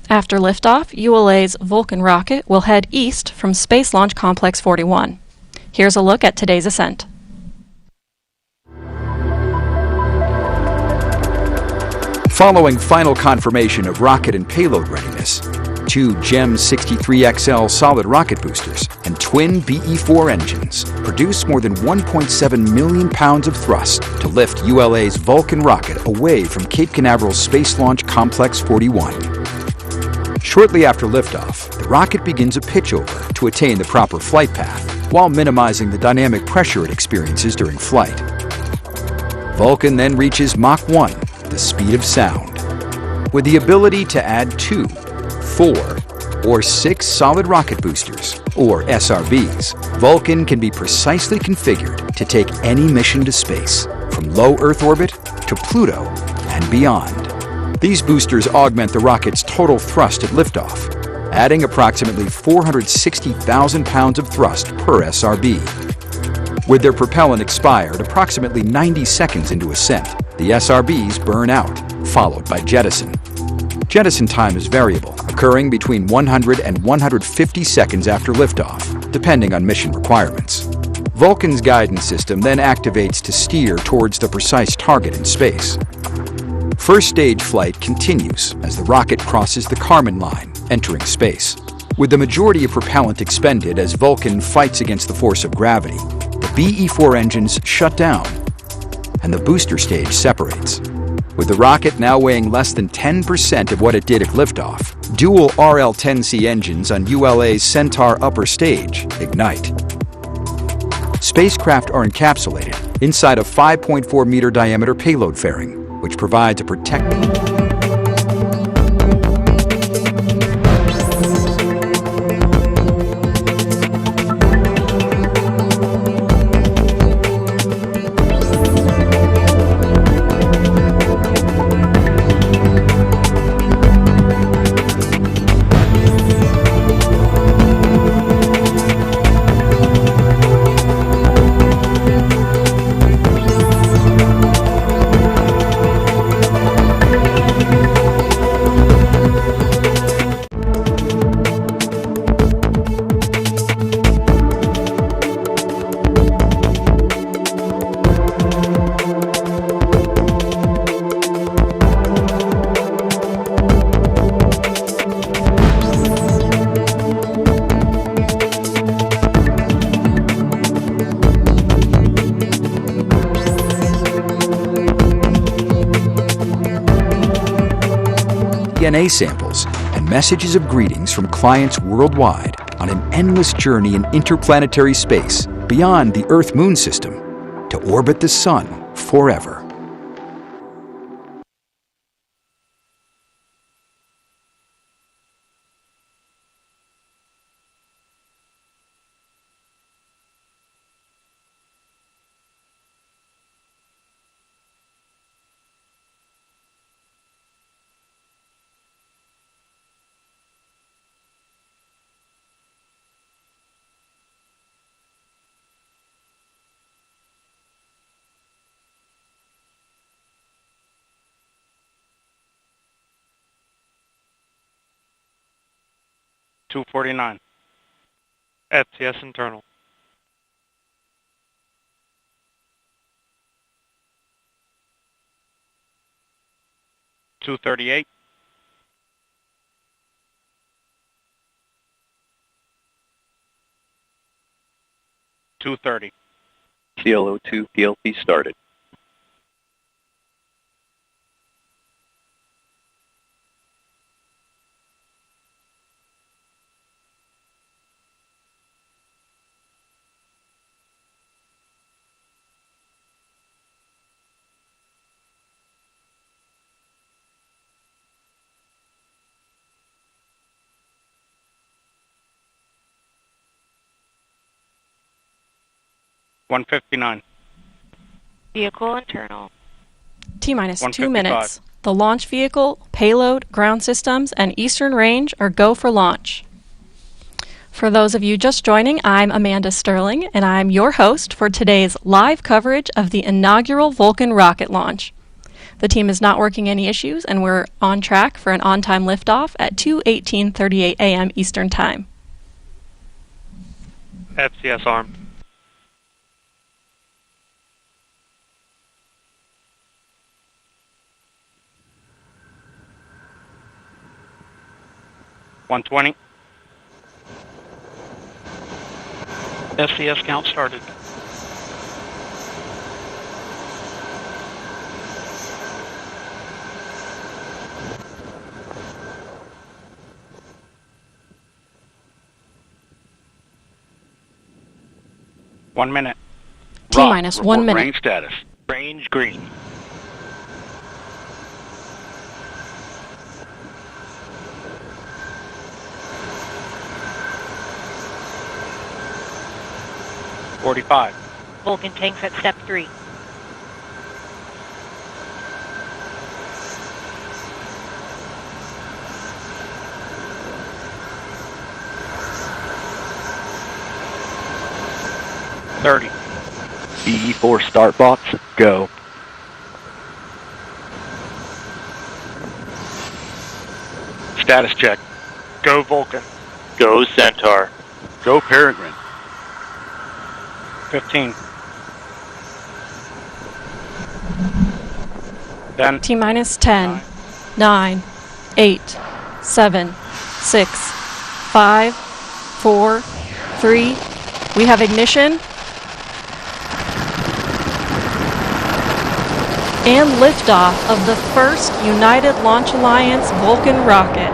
After liftoff, ULA's Vulcan rocket will head east from Space Launch Complex 41. Here's a look at today's ascent. Following final confirmation of rocket and payload readiness, 2 GEM 63XL solid rocket boosters and twin BE-4 engines produce more than 1.7 million pounds of thrust to lift ULA's Vulcan rocket away from Cape Canaveral's Space Launch Complex 41. Shortly after liftoff, the rocket begins a pitchover to attain the proper flight path while minimizing the dynamic pressure it experiences during flight. Vulcan then reaches Mach 1, the speed of sound. With the ability to add 2, 4, or 6 solid rocket boosters, or SRBs, Vulcan can be precisely configured to take any mission to space, from low Earth orbit to Pluto and beyond. These boosters augment the rocket's total thrust at liftoff, adding approximately 460,000 pounds of thrust per SRB. With their propellant expired approximately 90 seconds into ascent, the SRBs burn out, followed by jettison. Jettison time is variable, occurring between 100 and 150 seconds after liftoff, depending on mission requirements. Vulcan's guidance system then activates to steer towards the precise target in space. First stage flight continues as the rocket crosses the Kármán line, entering space. With the majority of propellant expended as Vulcan fights against the force of gravity, the BE-4 engines shut down and the booster stage separates. With the rocket now weighing less than 10% of what it did at liftoff, dual RL-10C engines on ULA's Centaur upper stage ignite. Spacecraft are encapsulated inside a 5.4-meter diameter payload fairing, which provides a protective... DNA samples and messages of greetings from clients worldwide on an endless journey in interplanetary space beyond the Earth-Moon system to orbit the Sun forever. $249. FTS internal. $238. $230. CLO2 PLP started. $159. Vehicle internal. T-minus 2 155. minutes. The launch vehicle, payload, ground systems, and Eastern Range are go for launch. For those of you just joining, I'm Amanda Sterling, and I'm your host for today's live coverage of the inaugural Vulcan rocket launch. The team is not working any issues, and we're on track for an on-time liftoff at 2:18:38 a.m. Eastern Time. FCS arm. $120. FCS count started. One minute. T-minus 1 minute. Range status. Range green. $45. Vulcan tanks at step 3. $30. BE4 start box, go. Status check. Go Vulcan. Go Centaur. Go Peregrine. 15. Then T-minus 10, 9, 8, 7, 6, 5, 4, 3. We have ignition. And liftoff of the first United Launch Alliance Vulcan rocket,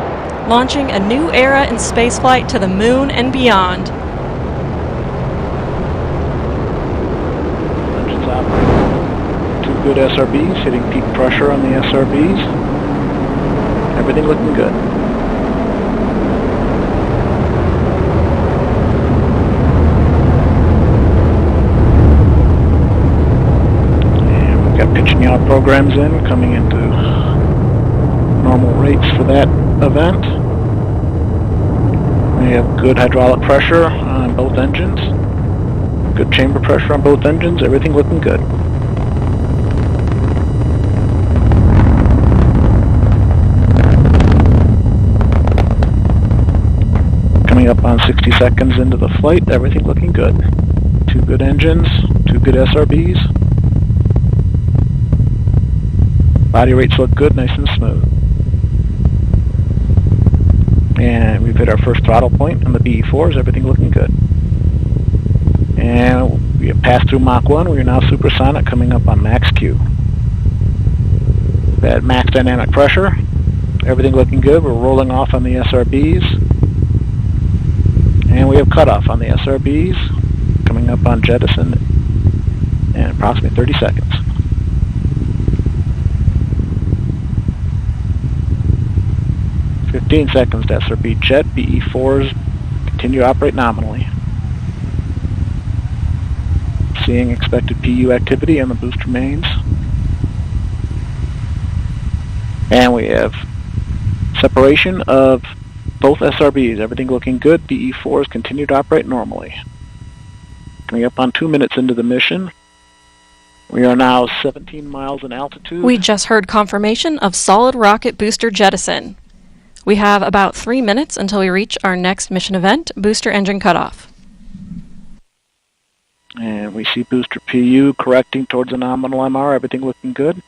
launching a new era in spaceflight to the moon and beyond. Engines operating. 2 good SRBs, hitting peak pressure on the SRBs. Everything looking good. Pitching out programs in, coming into normal rates for that event. We have good hydraulic pressure on both engines, good chamber pressure on both engines, everything looking good. Coming up on 60 seconds into the flight, everything looking good. 2 good engines, 2 good SRBs. Body rates look good, nice and smooth. And we've hit our first throttle point on the BE4s, everything looking good. And we have passed through Mach 1, we are now supersonic, coming up on max Q. That max dynamic pressure, Everything looking good. We're rolling off on the SRBs. And we have cutoff on the SRBs. Coming up on jettison in approximately 30 seconds. "15 seconds to SRB jet. BE4s continue to operate nominally. Seeing expected PU activity on the booster mains. And we have separation of both SRBs. Everything looking good. BE4s continue to operate normally. Coming up on 2 minutes into the mission. We are now 17 miles in altitude. We just heard confirmation of solid rocket booster jettison. We have about 3 minutes until we reach our next mission event, booster engine cutoff. And we see booster PU correcting towards a nominal MR. Everything looking good.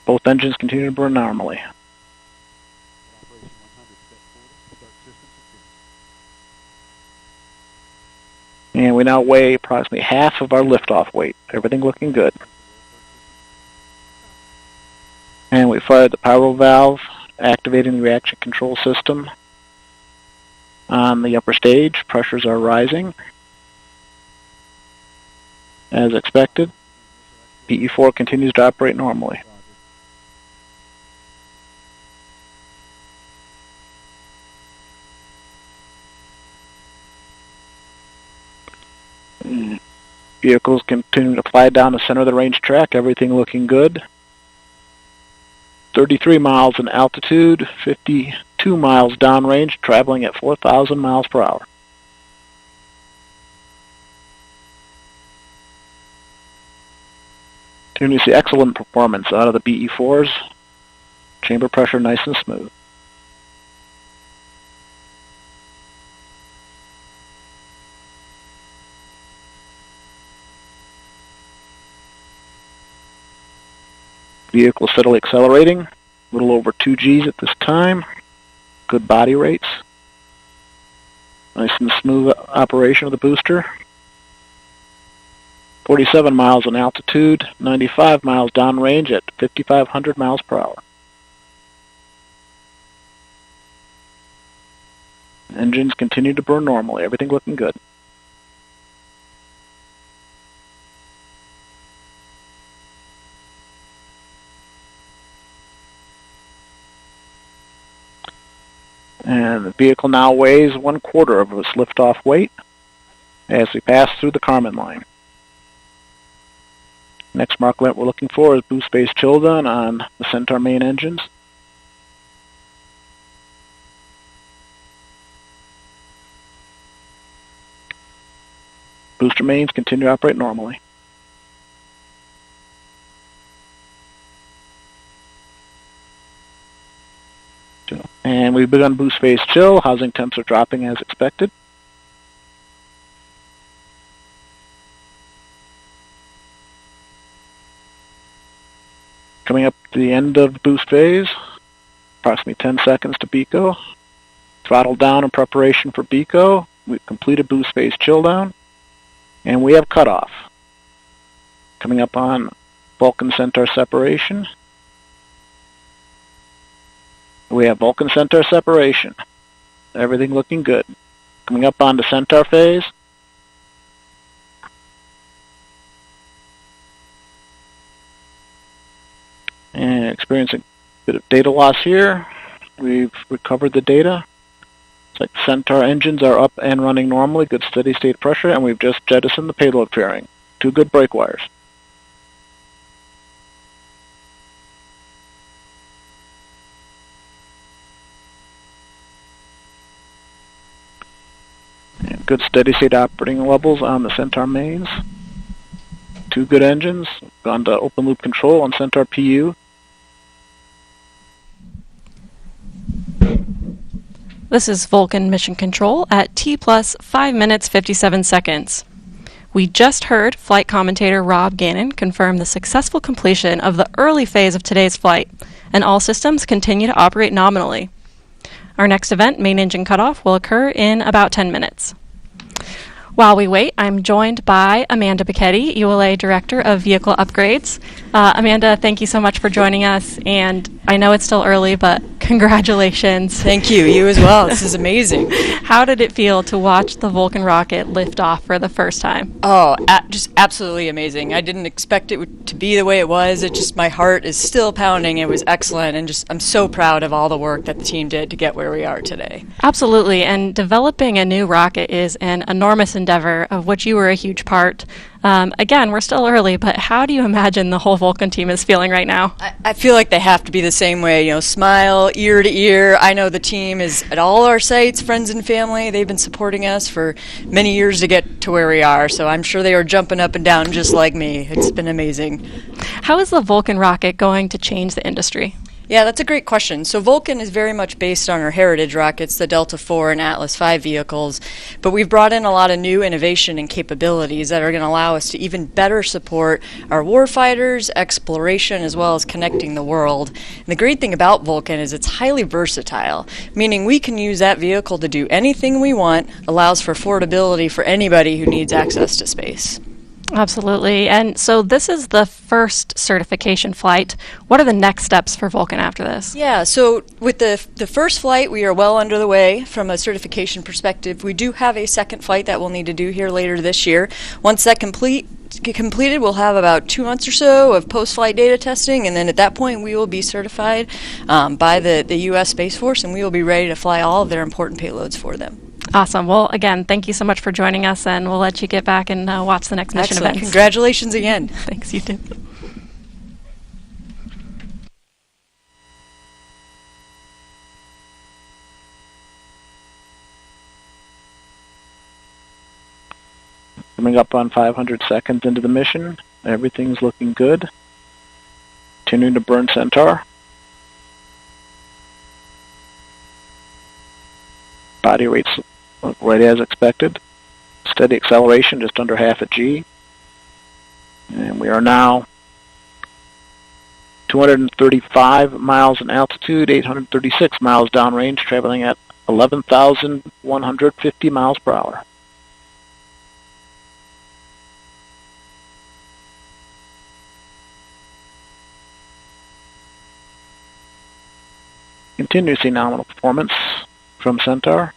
Both engines continue to burn normally. And we now weigh approximately half of our liftoff weight. Everything looking good. And we fired the power valve, activating the reaction control system. On the upper stage, pressures are rising. As expected, PE4 continues to operate normally. Vehicles continue to fly down the center of the range track, everything looking good. 33 miles in altitude, 52 miles downrange, traveling at 4,000 miles per hour. Continue to see excellent performance out of the BE4s. Chamber pressure nice and smooth. Vehicle steadily accelerating, a little over 2 Gs at this time. Good body rates. Nice and smooth operation of the booster. 47 miles in altitude, 95 miles downrange at 5,500 miles per hour. Engines continue to burn normally, everything looking good. And the vehicle now weighs 1/4 of its liftoff weight as we pass through the Kármán line. Next mark event we're looking for is boost phase chill down on the Centaur main engines. Booster mains continue to operate normally. And we've begun boost phase chill. Housing temps are dropping as expected. Coming up to the end of boost phase, approximately 10 seconds to BECO. Throttle down in preparation for BECO. We've completed boost phase chill down. And we have cutoff. Coming up on Vulcan Centaur separation. We have Vulcan Centaur separation. Everything looking good. Coming up on the Centaur phase. And experiencing a bit of data loss here. We've recovered the data. It's like Centaur engines are up and running normally, good steady state pressure, and we've just jettisoned the payload fairing. 2 good brake wires. And good steady state operating levels on the Centaur mains. 2 good engines. Gone to open loop control on Centaur PU. This is Vulcan Mission Control at T plus 5 minutes 57 seconds. We just heard flight commentator Rob Gannon confirm the successful completion of the early phase of today's flight, and all systems continue to operate nominally. Our next event, main engine cutoff, will occur in about 10 minutes. While we wait, I'm joined by Amanda Bicchetti, ULA Director of Vehicle Upgrades. Amanda, thank you so much for joining us. And I know it's still early, but congratulations. Thank you. You as well. This is amazing. How did it feel to watch the Vulcan rocket lift off for the first time? Oh, just absolutely amazing. I didn't expect it to be the way it was. My heart is still pounding. It was excellent, and I'm so proud of all the work that the team did to get where we are today. Absolutely, and developing a new rocket is an enormous endeavor of which you were a huge part. Again, we're still early, but how do you imagine the whole Vulcan team is feeling right now? I feel like they have to be the same way, smile ear to ear. I know the team is at all our sites, friends and family. They've been supporting us for many years to get to where we are, so I'm sure they are jumping up and down just like me. It's been amazing. How is the Vulcan rocket going to change the industry? Yeah, that's a great question. So Vulcan is very much based on our heritage rockets, the Delta IV and Atlas V vehicles, but we've brought in a lot of new innovation and capabilities that are going to allow us to even better support our warfighters, exploration, as well as connecting the world. And the great thing about Vulcan is it's highly versatile, meaning we can use that vehicle to do anything we want, allows for affordability for anybody who needs access to space. Absolutely. And so this is the first certification flight. What are the next steps for Vulcan after this? Yeah, so with the first flight, we are well under the way from a certification perspective. We do have a second flight that we'll need to do here later this year. Once that completed, we'll have about 2 months or so of post-flight data testing, and then at that point we will be certified by the U.S. Space Force, and we will be ready to fly all of their important payloads for them. Awesome. Well, again, thank you so much for joining us, and we'll let you get back and watch the next mission Excellent. events. Congratulations again. Thanks, you too. Coming up on 500 seconds into the mission. Everything's looking good. Continuing to burn Centaur. Body rates look right as expected. Steady acceleration, just under half a G. And we are now 235 miles in altitude, 836 miles downrange, traveling at 11,150 miles per hour. Continue to see nominal performance from Centaur.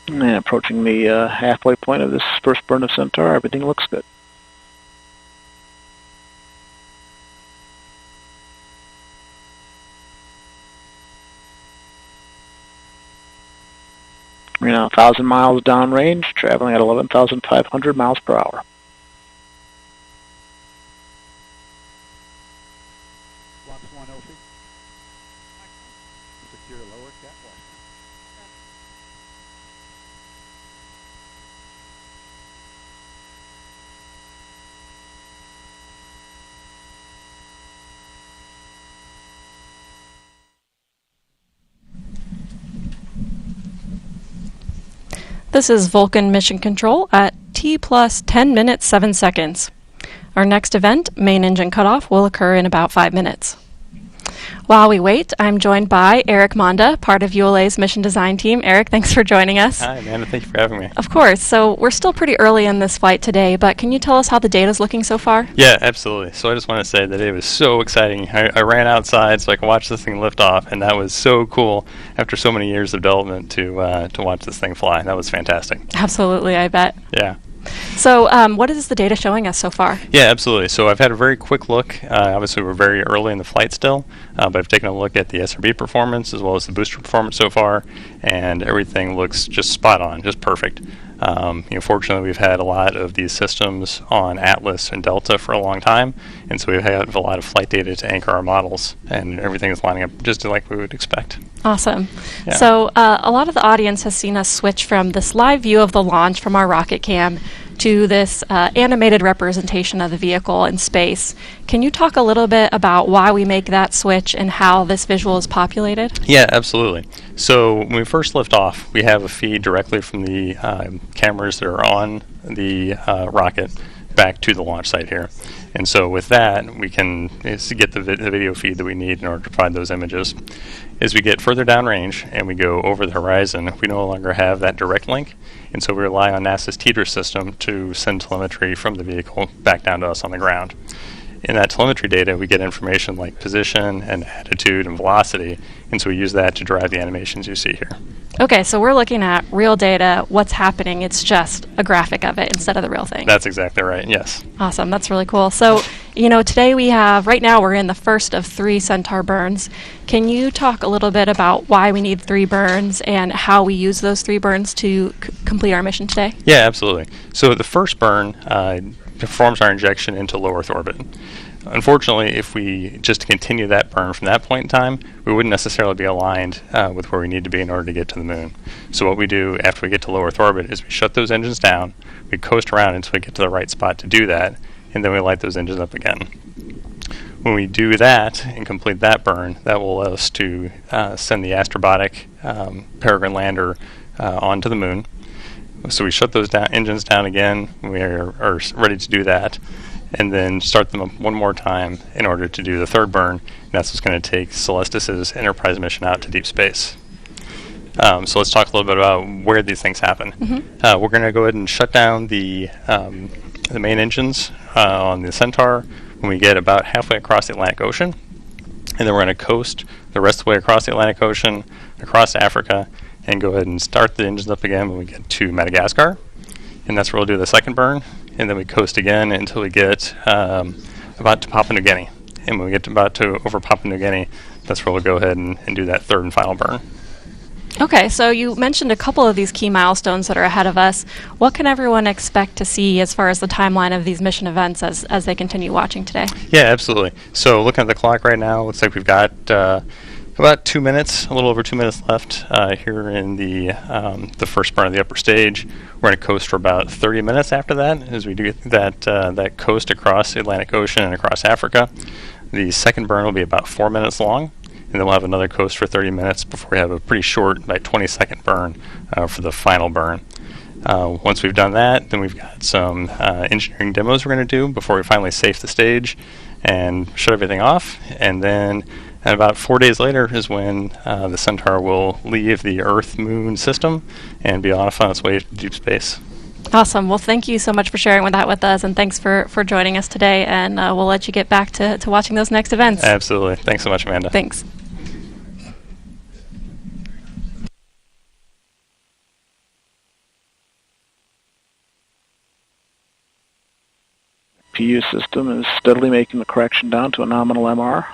And approaching the halfway point of this first burn of Centaur, everything looks good. We're now 1,000 miles downrange, traveling at 11,500 miles per hour. This is Vulcan Mission Control at T plus 10 minutes 7 seconds. Our next event, main engine cutoff, will occur in about 5 minutes. While we wait, I'm joined by Eric Monda, part of ULA's mission design team. Eric, thanks for joining us. Hi, Amanda. Thank you for having me. Of course. So we're still pretty early in this flight today, but can you tell us how the data is looking so far? Yeah, absolutely. So I just want to say that it was so exciting. I ran outside so I could watch this thing lift off, and that was so cool after so many years of development to watch this thing fly. That was fantastic. Absolutely, I bet. Yeah. So what is the data showing us so far? Yeah, absolutely. So I've had a very quick look. Obviously, we're very early in the flight still, but I've taken a look at the SRB performance as well as the booster performance so far, and everything looks just spot on, just perfect. Fortunately, we've had a lot of these systems on Atlas and Delta for a long time, and so we've had a lot of flight data to anchor our models, and everything is lining up just like we would expect. Awesome. Yeah. So a lot of the audience has seen us switch from this live view of the launch from our rocket cam to this animated representation of the vehicle in space. Can you talk a little bit about why we make that switch and how this visual is populated? Yeah, absolutely. So when we first lift off, we have a feed directly from the cameras that are on the rocket back to the launch site here. And so with that, we can get the video feed that we need in order to provide those images. As we get further downrange and we go over the horizon, we no longer have that direct link, and so we rely on NASA's teeter system to send telemetry from the vehicle back down to us on the ground. In that telemetry data, we get information like position and attitude and velocity, and so we use that to drive the animations you see here. Okay, so we're looking at real data, what's happening, it's just a graphic of it instead of the real thing. That's exactly right, yes. Awesome, that's really cool. So, you know, today right now we're in the first of 3 Centaur burns. Can you talk a little bit about why we need 3 burns and how we use those 3 burns to complete our mission today? Yeah, absolutely. So the first burn performs our injection into low Earth orbit. Unfortunately, if we just continue that burn from that point in time, we wouldn't necessarily be aligned with where we need to be in order to get to the moon. So what we do after we get to low Earth orbit is we shut those engines down, we coast around until we get to the right spot to do that, and then we light those engines up again. When we do that and complete that burn, that will allow us to send the Astrobotic Peregrine lander onto the moon. So we shut those engines down again. We are ready to do that, and then start them up one more time in order to do the third burn. And that's what's going to take Celestis' Enterprise mission out to deep space. So let's talk a little bit about where these things happen. Mm-hmm. We're going to go ahead and shut down the main engines on the Centaur when we get about halfway across the Atlantic Ocean. And then we're going to coast the rest of the way across the Atlantic Ocean, across Africa, and go ahead and start the engines up again when we get to Madagascar. And that's where we'll do the second burn. And then we coast again until we get about to Papua New Guinea. And when we get about to over Papua New Guinea, that's where we'll go ahead and do that third and final burn. Okay, so you mentioned a couple of these key milestones that are ahead of us. What can everyone expect to see as far as the timeline of these mission events as they continue watching today? Yeah, absolutely. So looking at the clock right now, looks like we've got about 2 minutes, a little over 2 minutes left here in the first burn of the upper stage. We're going to coast for about 30 minutes after that as we do that coast across the Atlantic Ocean and across Africa. The second burn will be about 4 minutes long, and then we'll have another coast for 30 minutes before we have a pretty short, about 20-second burn for the final burn. Once we've done that, then we've got some engineering demos we're going to do before we finally safe the stage and shut everything off. And then about 4 days later is when the Centaur will leave the Earth-Moon system and be off on its way to deep space. Awesome. Well, thank you so much for sharing that with us, and thanks for joining us today, and we'll let you get back to watching those next events. Absolutely. Thanks so much, Amanda. Thanks. PU system is steadily making the correction down to a nominal MR.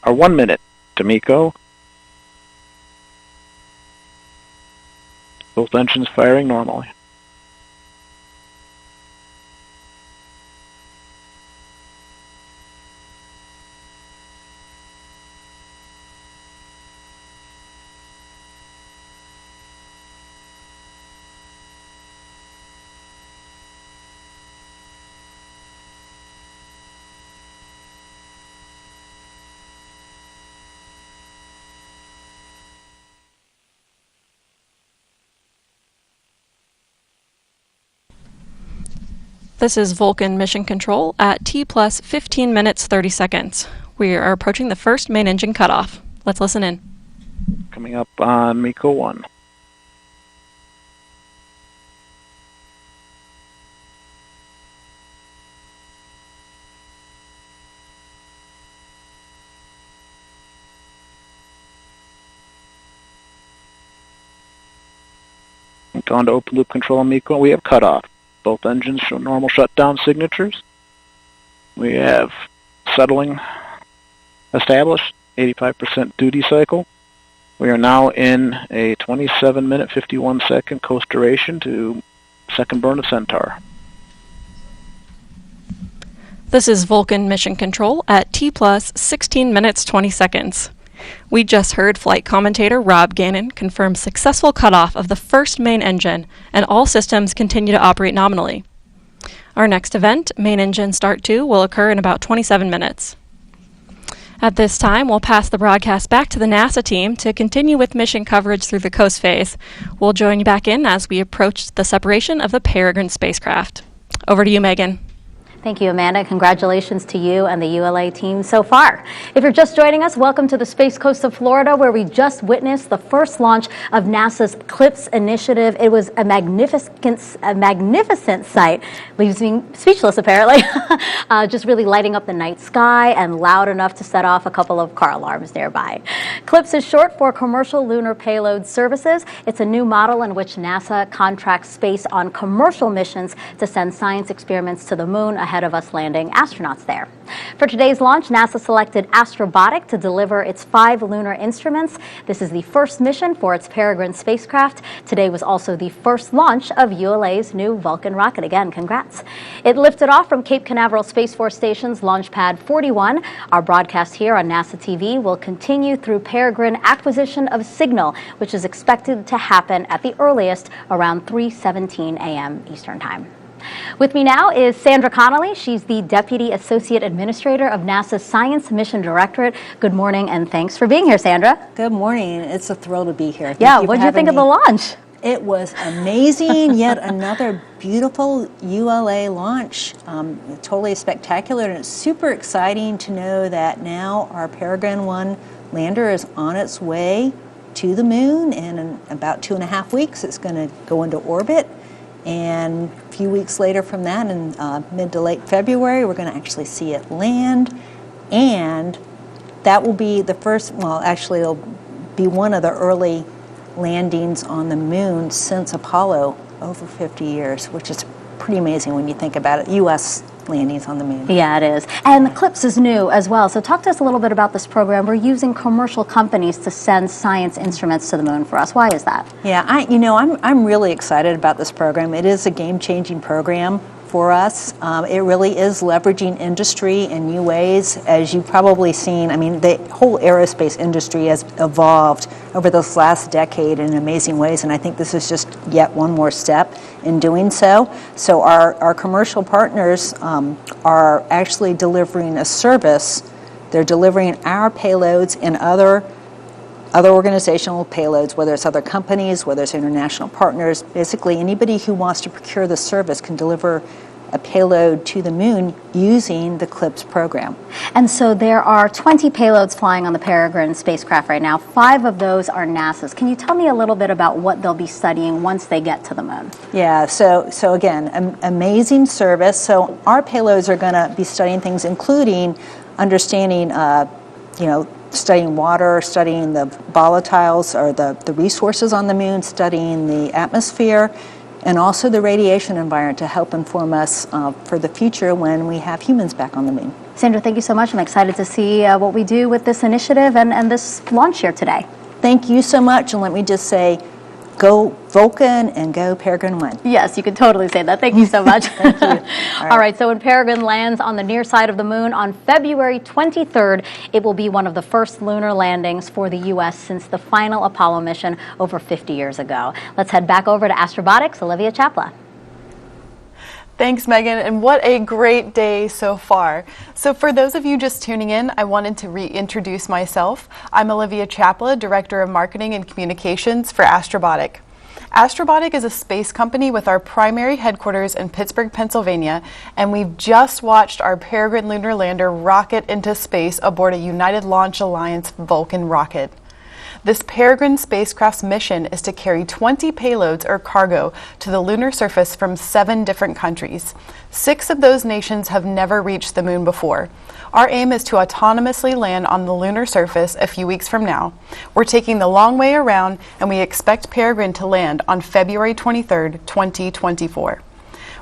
Or 1 minute, D'Amico. Both engines firing normally. This is Vulcan Mission Control at T plus 15 minutes 30 seconds. We are approaching the first main engine cutoff. Let's listen in. Coming up on MECO 1. Gone to open loop control on MECO. We have cutoff. Both engines show normal shutdown signatures. We have settling established. 85% duty cycle. We are now in a 27-minute, 51-second coast duration to second burn of Centaur. This is Vulcan Mission Control at T plus 16 minutes 20 seconds. We just heard flight commentator Rob Gannon confirm successful cutoff of the first main engine, and all systems continue to operate nominally. Our next event, Main Engine Start 2, will occur in about 27 minutes. At this time, we'll pass the broadcast back to the NASA team to continue with mission coverage through the coast phase. We'll join you back in as we approach the separation of the Peregrine spacecraft. Over to you, Megan. Thank you, Amanda. Congratulations to you and the ULA team so far. If you're just joining us, welcome to the Space Coast of Florida, where we just witnessed the first launch of NASA's CLIPS initiative. It was a magnificent sight, leaves me speechless apparently. Just really lighting up the night sky and loud enough to set off a couple of car alarms nearby. CLIPS is short for Commercial Lunar Payload Services. It's a new model in which NASA contracts space on commercial missions to send science experiments to the moon ahead of us landing astronauts there. For today's launch, NASA selected Astrobotic to deliver its 5 lunar instruments. This is the first mission for its Peregrine spacecraft. Today was also the first launch of ULA's new Vulcan rocket. Again, congrats. It lifted off from Cape Canaveral Space Force Station's Launch Pad 41. Our broadcast here on NASA TV will continue through Peregrine acquisition of signal, which is expected to happen at the earliest around 3:17 a.m. Eastern Time. With me now is Sandra Connolly. She's the Deputy Associate Administrator of NASA's Science Mission Directorate. Good morning and thanks for being here, Sandra. Good morning. It's a thrill to be here. Yeah, what did you think of the launch? It was amazing. Yet another beautiful ULA launch. Totally spectacular, and it's super exciting to know that now our Peregrine 1 lander is on its way to the moon, and in about 2.5 weeks it's going to go into orbit. And a few weeks later from that, in mid to late February, we're going to actually see it land. And that will be the first, well, actually it'll be one of the early landings on the moon since Apollo, over 50 years, which is pretty amazing when you think about it. U.S. landings on the moon. Yeah, it is. And the CLIPS is new as well. So talk to us a little bit about this program. We're using commercial companies to send science instruments to the moon for us. Why is that? Yeah, I'm really excited about this program. It is a game-changing program for us. It really is leveraging industry in new ways. As you've probably seen, I mean, the whole aerospace industry has evolved over this last decade in amazing ways, and I think this is just yet one more step in doing so. So our commercial partners are actually delivering a service. They're delivering our payloads and other organizational payloads, whether it's other companies, whether it's international partners. Basically, anybody who wants to procure the service can deliver a payload to the moon using the CLIPS program. And so there are 20 payloads flying on the Peregrine spacecraft right now. 5 of those are NASA's. Can you tell me a little bit about what they'll be studying once they get to the moon? Yeah, so again, amazing service. So our payloads are going to be studying things including understanding, studying water, studying the volatiles or the resources on the moon, studying the atmosphere, and also the radiation environment to help inform us for the future when we have humans back on the moon. Sandra, thank you so much. I'm excited to see what we do with this initiative and this launch here today. Thank you so much, and let me just say, go Vulcan and go Peregrine 1. Yes, you can totally say that. Thank you so much. Thank you. All right, so when Peregrine lands on the near side of the moon on February 23rd, it will be one of the first lunar landings for the U.S. since the final Apollo mission over 50 years ago. Let's head back over to Astrobotics' Olivia Chapla. Thanks, Megan, and what a great day so far. So for those of you just tuning in, I wanted to reintroduce myself. I'm Olivia Chapla, Director of Marketing and Communications for Astrobotic. Astrobotic is a space company with our primary headquarters in Pittsburgh, Pennsylvania, and we've just watched our Peregrine lunar lander rocket into space aboard a United Launch Alliance Vulcan rocket. This Peregrine spacecraft's mission is to carry 20 payloads or cargo to the lunar surface from 7 different countries. 6 of those nations have never reached the moon before. Our aim is to autonomously land on the lunar surface a few weeks from now. We're taking the long way around, and we expect Peregrine to land on February 23rd, 2024.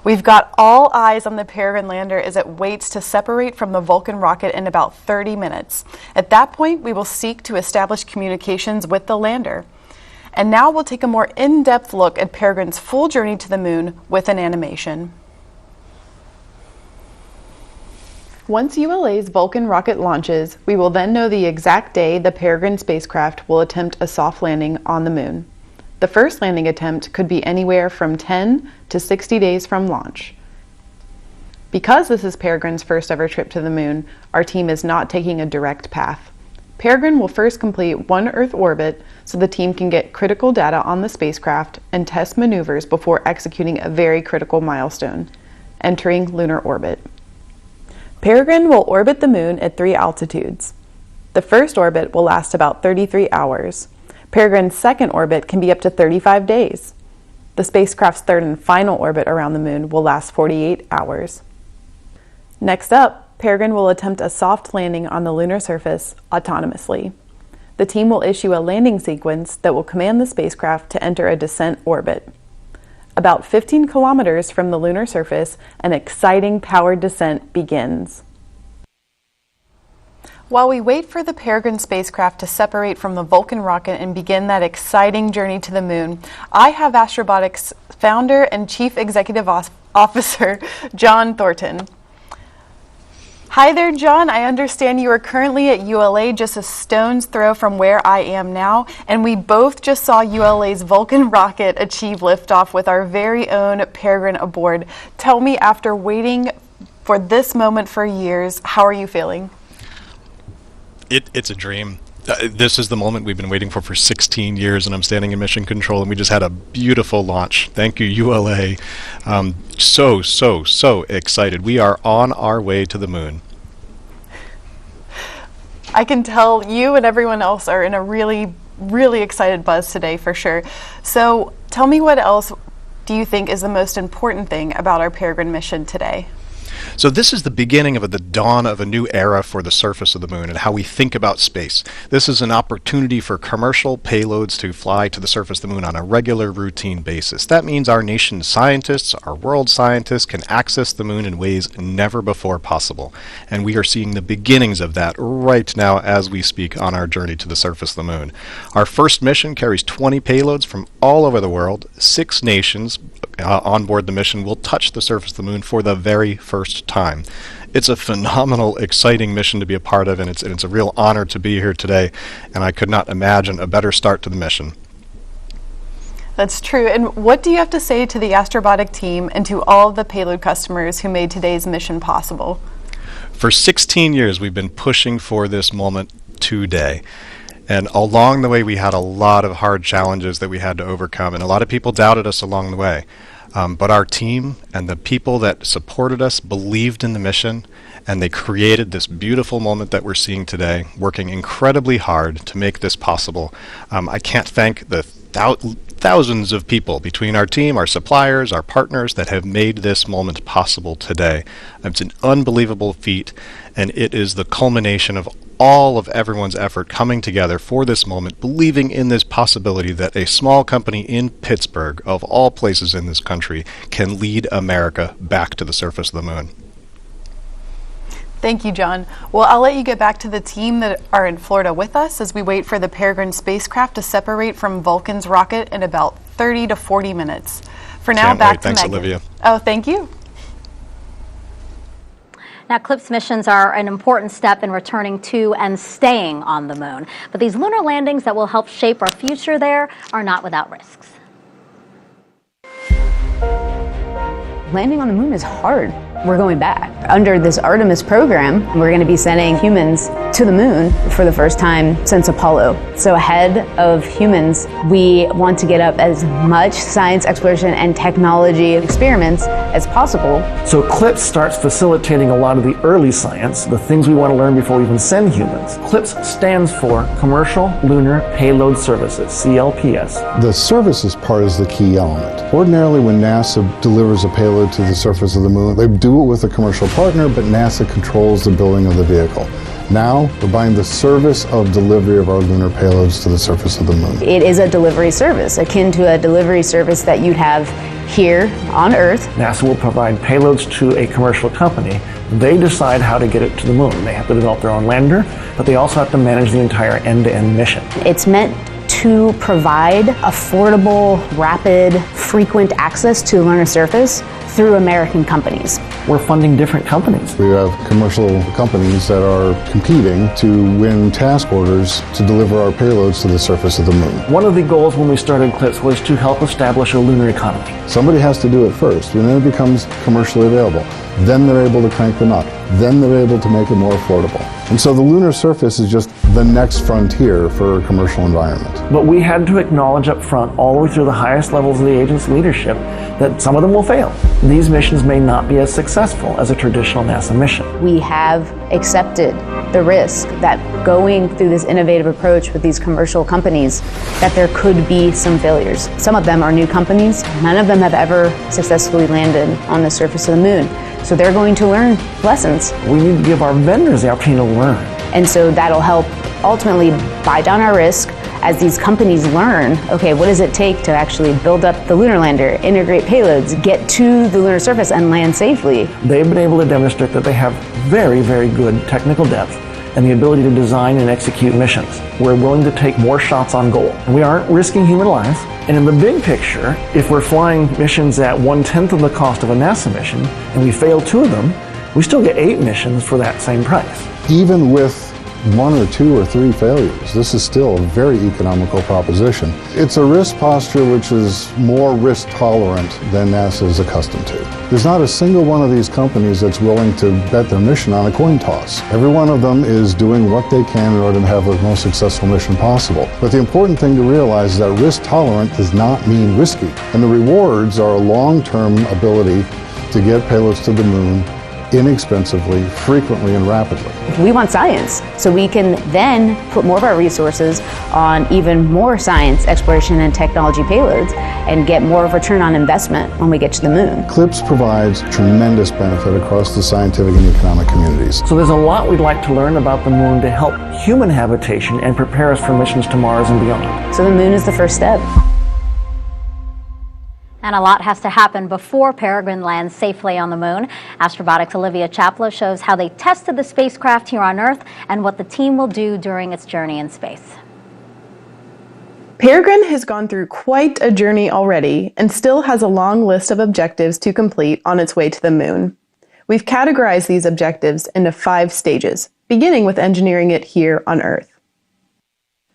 We've got all eyes on the Peregrine lander as it waits to separate from the Vulcan rocket in about 30 minutes. At that point, we will seek to establish communications with the lander. And now we'll take a more in-depth look at Peregrine's full journey to the moon with an animation. Once ULA's Vulcan rocket launches, we will then know the exact day the Peregrine spacecraft will attempt a soft landing on the moon. The first landing attempt could be anywhere from 10 to 60 days from launch. Because this is Peregrine's first ever trip to the moon, our team is not taking a direct path. Peregrine will first complete one Earth orbit so the team can get critical data on the spacecraft and test maneuvers before executing a very critical milestone, entering lunar orbit. Peregrine will orbit the moon at 3 altitudes. The first orbit will last about 33 hours. Peregrine's second orbit can be up to 35 days. The spacecraft's third and final orbit around the moon will last 48 hours. Next up, Peregrine will attempt a soft landing on the lunar surface autonomously. The team will issue a landing sequence that will command the spacecraft to enter a descent orbit. About 15 kilometers from the lunar surface, an exciting powered descent begins. While we wait for the Peregrine spacecraft to separate from the Vulcan rocket and begin that exciting journey to the moon, I have Astrobotic's founder and Chief Executive Officer, John Thornton. Hi there, John. I understand you are currently at ULA, just a stone's throw from where I am now, and we both just saw ULA's Vulcan rocket achieve liftoff with our very own Peregrine aboard. Tell me, after waiting for this moment for years, how are you feeling? It's a dream. This is the moment we've been waiting for 16 years, and I'm standing in mission control, and we just had a beautiful launch. Thank you, ULA. So excited. We are on our way to the moon. I can tell you and everyone else are in a really excited buzz today for sure. So tell me, what else do you think is the most important thing about our Peregrine mission today? So this is the beginning of the dawn of a new era for the surface of the moon and how we think about space. This is an opportunity for commercial payloads to fly to the surface of the moon on a regular, routine basis. That means our nation's scientists, our world scientists, can access the moon in ways never before possible. And we are seeing the beginnings of that right now as we speak on our journey to the surface of the moon. Our first mission carries 20 payloads from all over the world. 6 nations on board the mission will touch the surface of the moon for the very first time. It's a phenomenal, exciting mission to be a part of, and it's a real honor to be here today, and I could not imagine a better start to the mission. That's true. And what do you have to say to the Astrobotic team and to all of the payload customers who made today's mission possible? For 16 years, we've been pushing for this moment today. And along the way, we had a lot of hard challenges that we had to overcome, and a lot of people doubted us along the way. But our team and the people that supported us believed in the mission, and they created this beautiful moment that we're seeing today, working incredibly hard to make this possible. I can't thank the thousands of people between our team, our suppliers, our partners that have made this moment possible today. It's an unbelievable feat, and it is the culmination of all of everyone's effort coming together for this moment, believing in this possibility that a small company in Pittsburgh, of all places in this country, can lead America back to the surface of the moon. Thank you, John. Well, I'll let you get back to the team that are in Florida with us as we wait for the Peregrine spacecraft to separate from Vulcan's rocket in about 30 to 40 minutes. For now, back to Megan. Thanks, Olivia. Oh, thank you. Now, CLPS missions are an important step in returning to and staying on the moon. But these lunar landings that will help shape our future there are not without risks. Landing on the moon is hard. We're going back. Under this Artemis program, we're going to be sending humans to the moon for the first time since Apollo. So ahead of humans, we want to get up as much science exploration and technology experiments as possible. So CLPS starts facilitating a lot of the early science, the things we want to learn before we even send humans. CLPS stands for Commercial Lunar Payload Services, CLPS. The services part is the key element. Ordinarily, when NASA delivers a payload to the surface of the moon, they do it with a commercial partner, but NASA controls the building of the vehicle. Now, we're buying the service of delivery of our lunar payloads to the surface of the moon. It is a delivery service, akin to a delivery service that you'd have here on Earth. NASA will provide payloads to a commercial company. They decide how to get it to the moon. They have to develop their own lander, but they also have to manage the entire end-to-end mission. It's meant to provide affordable, rapid, frequent access to the lunar surface through American companies. We're funding different companies. We have commercial companies that are competing to win task orders to deliver our payloads to the surface of the moon. One of the goals when we started CLIPS was to help establish a lunar economy. Somebody has to do it first, and then it becomes commercially available. Then they're able to crank them up. Then they're able to make it more affordable. And so the lunar surface is just the next frontier for a commercial environment. But we had to acknowledge up front, all the way through the highest levels of the agency leadership, that some of them will fail. These missions may not be as successful as a traditional NASA mission. We have accepted the risk that going through this innovative approach with these commercial companies, that there could be some failures. Some of them are new companies. None of them have ever successfully landed on the surface of the moon. So they're going to learn lessons. We need to give our vendors the opportunity to learn. And so that'll help ultimately buy down our risk as these companies learn, okay, what does it take to actually build up the lunar lander, integrate payloads, get to the lunar surface and land safely. They've been able to demonstrate that they have very, very good technical depth and the ability to design and execute missions. We're willing to take more shots on goal. And we aren't risking human lives. And in the big picture, if we're flying missions at 1/10 of the cost of a NASA mission, and we fail 2 of them, we still get 8 missions for that same price. Even with 1 or 2 or 3 failures, this is still a very economical proposition. It's a risk posture which is more risk tolerant than NASA is accustomed to. There's not a single one of these companies that's willing to bet their mission on a coin toss. Every one of them is doing what they can in order to have the most successful mission possible. But the important thing to realize is that risk tolerant does not mean risky. And the rewards are a long-term ability to get payloads to the moon inexpensively, frequently, and rapidly. We want science, so we can then put more of our resources on even more science, exploration, and technology payloads and get more of a return on investment when we get to the moon. CLIPS provides tremendous benefit across the scientific and economic communities. So there's a lot we'd like to learn about the moon to help human habitation and prepare us for missions to Mars and beyond. So the moon is the first step. And a lot has to happen before Peregrine lands safely on the moon. Astrobotic's Olivia Chapla shows how they tested the spacecraft here on Earth and what the team will do during its journey in space. Peregrine has gone through quite a journey already and still has a long list of objectives to complete on its way to the moon. We've categorized these objectives into 5 stages, beginning with engineering it here on Earth.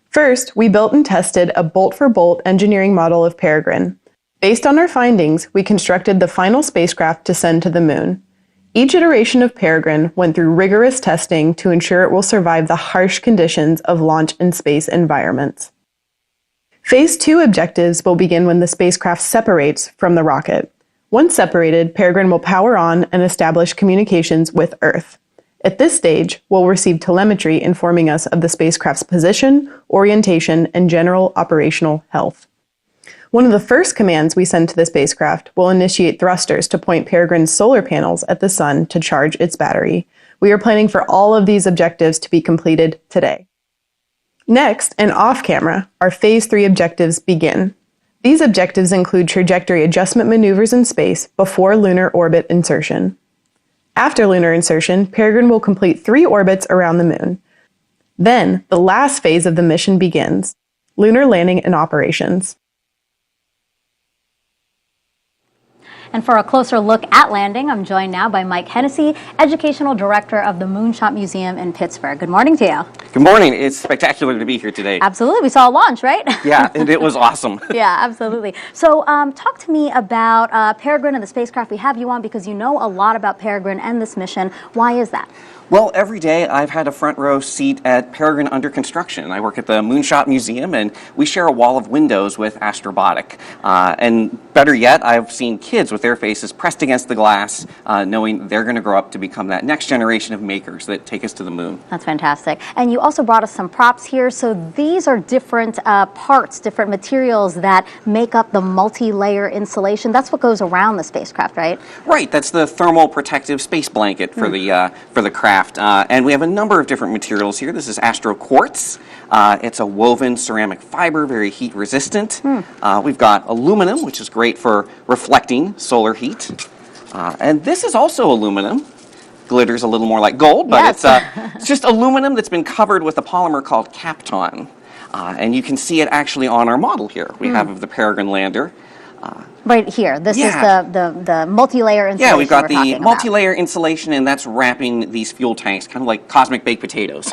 First, we built and tested a bolt-for-bolt engineering model of Peregrine. Based on our findings, we constructed the final spacecraft to send to the moon. Each iteration of Peregrine went through rigorous testing to ensure it will survive the harsh conditions of launch and space environments. Phase 2 objectives will begin when the spacecraft separates from the rocket. Once separated, Peregrine will power on and establish communications with Earth. At this stage, we'll receive telemetry informing us of the spacecraft's position, orientation, and general operational health. One of the first commands we send to the spacecraft will initiate thrusters to point Peregrine's solar panels at the sun to charge its battery. We are planning for all of these objectives to be completed today. Next, and off-camera, our Phase 3 objectives begin. These objectives include trajectory adjustment maneuvers in space before lunar orbit insertion. After lunar insertion, Peregrine will complete 3 orbits around the moon. Then, the last phase of the mission begins, lunar landing and operations. And for a closer look at landing, I'm joined now by Mike Hennessy, Educational Director of the Moonshot Museum in Pittsburgh. Good morning to you. Good morning. It's spectacular to be here today. Absolutely. We saw a launch, right? Yeah, and it was awesome. Yeah, absolutely. So talk to me about Peregrine and the spacecraft we have you on, because you know a lot about Peregrine and this mission. Why is that? Well, every day I've had a front row seat at Peregrine under construction. I work at the Moonshot Museum, and we share a wall of windows with Astrobotic. And better yet, I've seen kids with their faces pressed against the glass, knowing they're going to grow up to become that next generation of makers that take us to the moon. That's fantastic. And you also brought us some props here. So these are different parts, different materials that make up the multi-layer insulation. That's what goes around the spacecraft, right? Right. That's the thermal protective space blanket for the craft. spacecraft, and we have a number of different materials here. This is Astro Quartz. It's a woven ceramic fiber, very heat resistant. We've got aluminum, which is great for reflecting solar heat. And this is also aluminum. Glitters a little more like gold, but it's just aluminum that's been covered with a polymer called Kapton. And you can see it actually on our model here. We have of the Peregrine lander. Right here. This is the multi-layer insulation. Yeah, we've got the multi-layer insulation, and that's wrapping these fuel tanks, kind of like cosmic baked potatoes.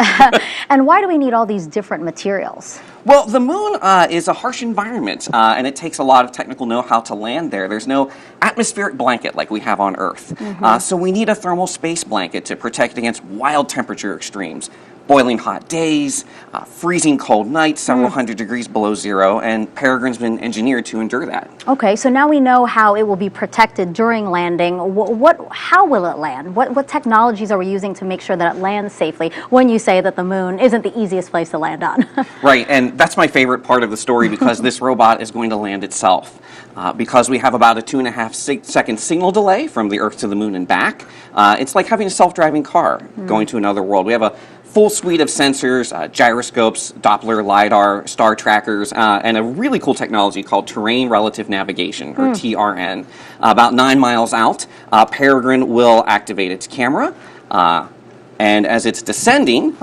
And why do we need all these different materials? Well, the moon is a harsh environment, and it takes a lot of technical know-how to land there. There's no atmospheric blanket like we have on Earth. So we need a thermal space blanket to protect against wild temperature extremes. Boiling hot days, freezing cold nights, several hundred degrees below zero, and Peregrine's been engineered to endure that. Okay, so now we know how it will be protected during landing. How will it land? What technologies are we using to make sure that it lands safely when you say that the moon isn't the easiest place to land on? Right, and that's my favorite part of the story because this robot is going to land itself. Because we have about a 2.5 second signal delay from the Earth to the moon and back, it's like having a self-driving car going to another world. We have a full suite of sensors, gyroscopes, Doppler, LiDAR, star trackers, and a really cool technology called Terrain Relative Navigation, or TRN. About 9 miles out, Peregrine will activate its camera, and as it's descending,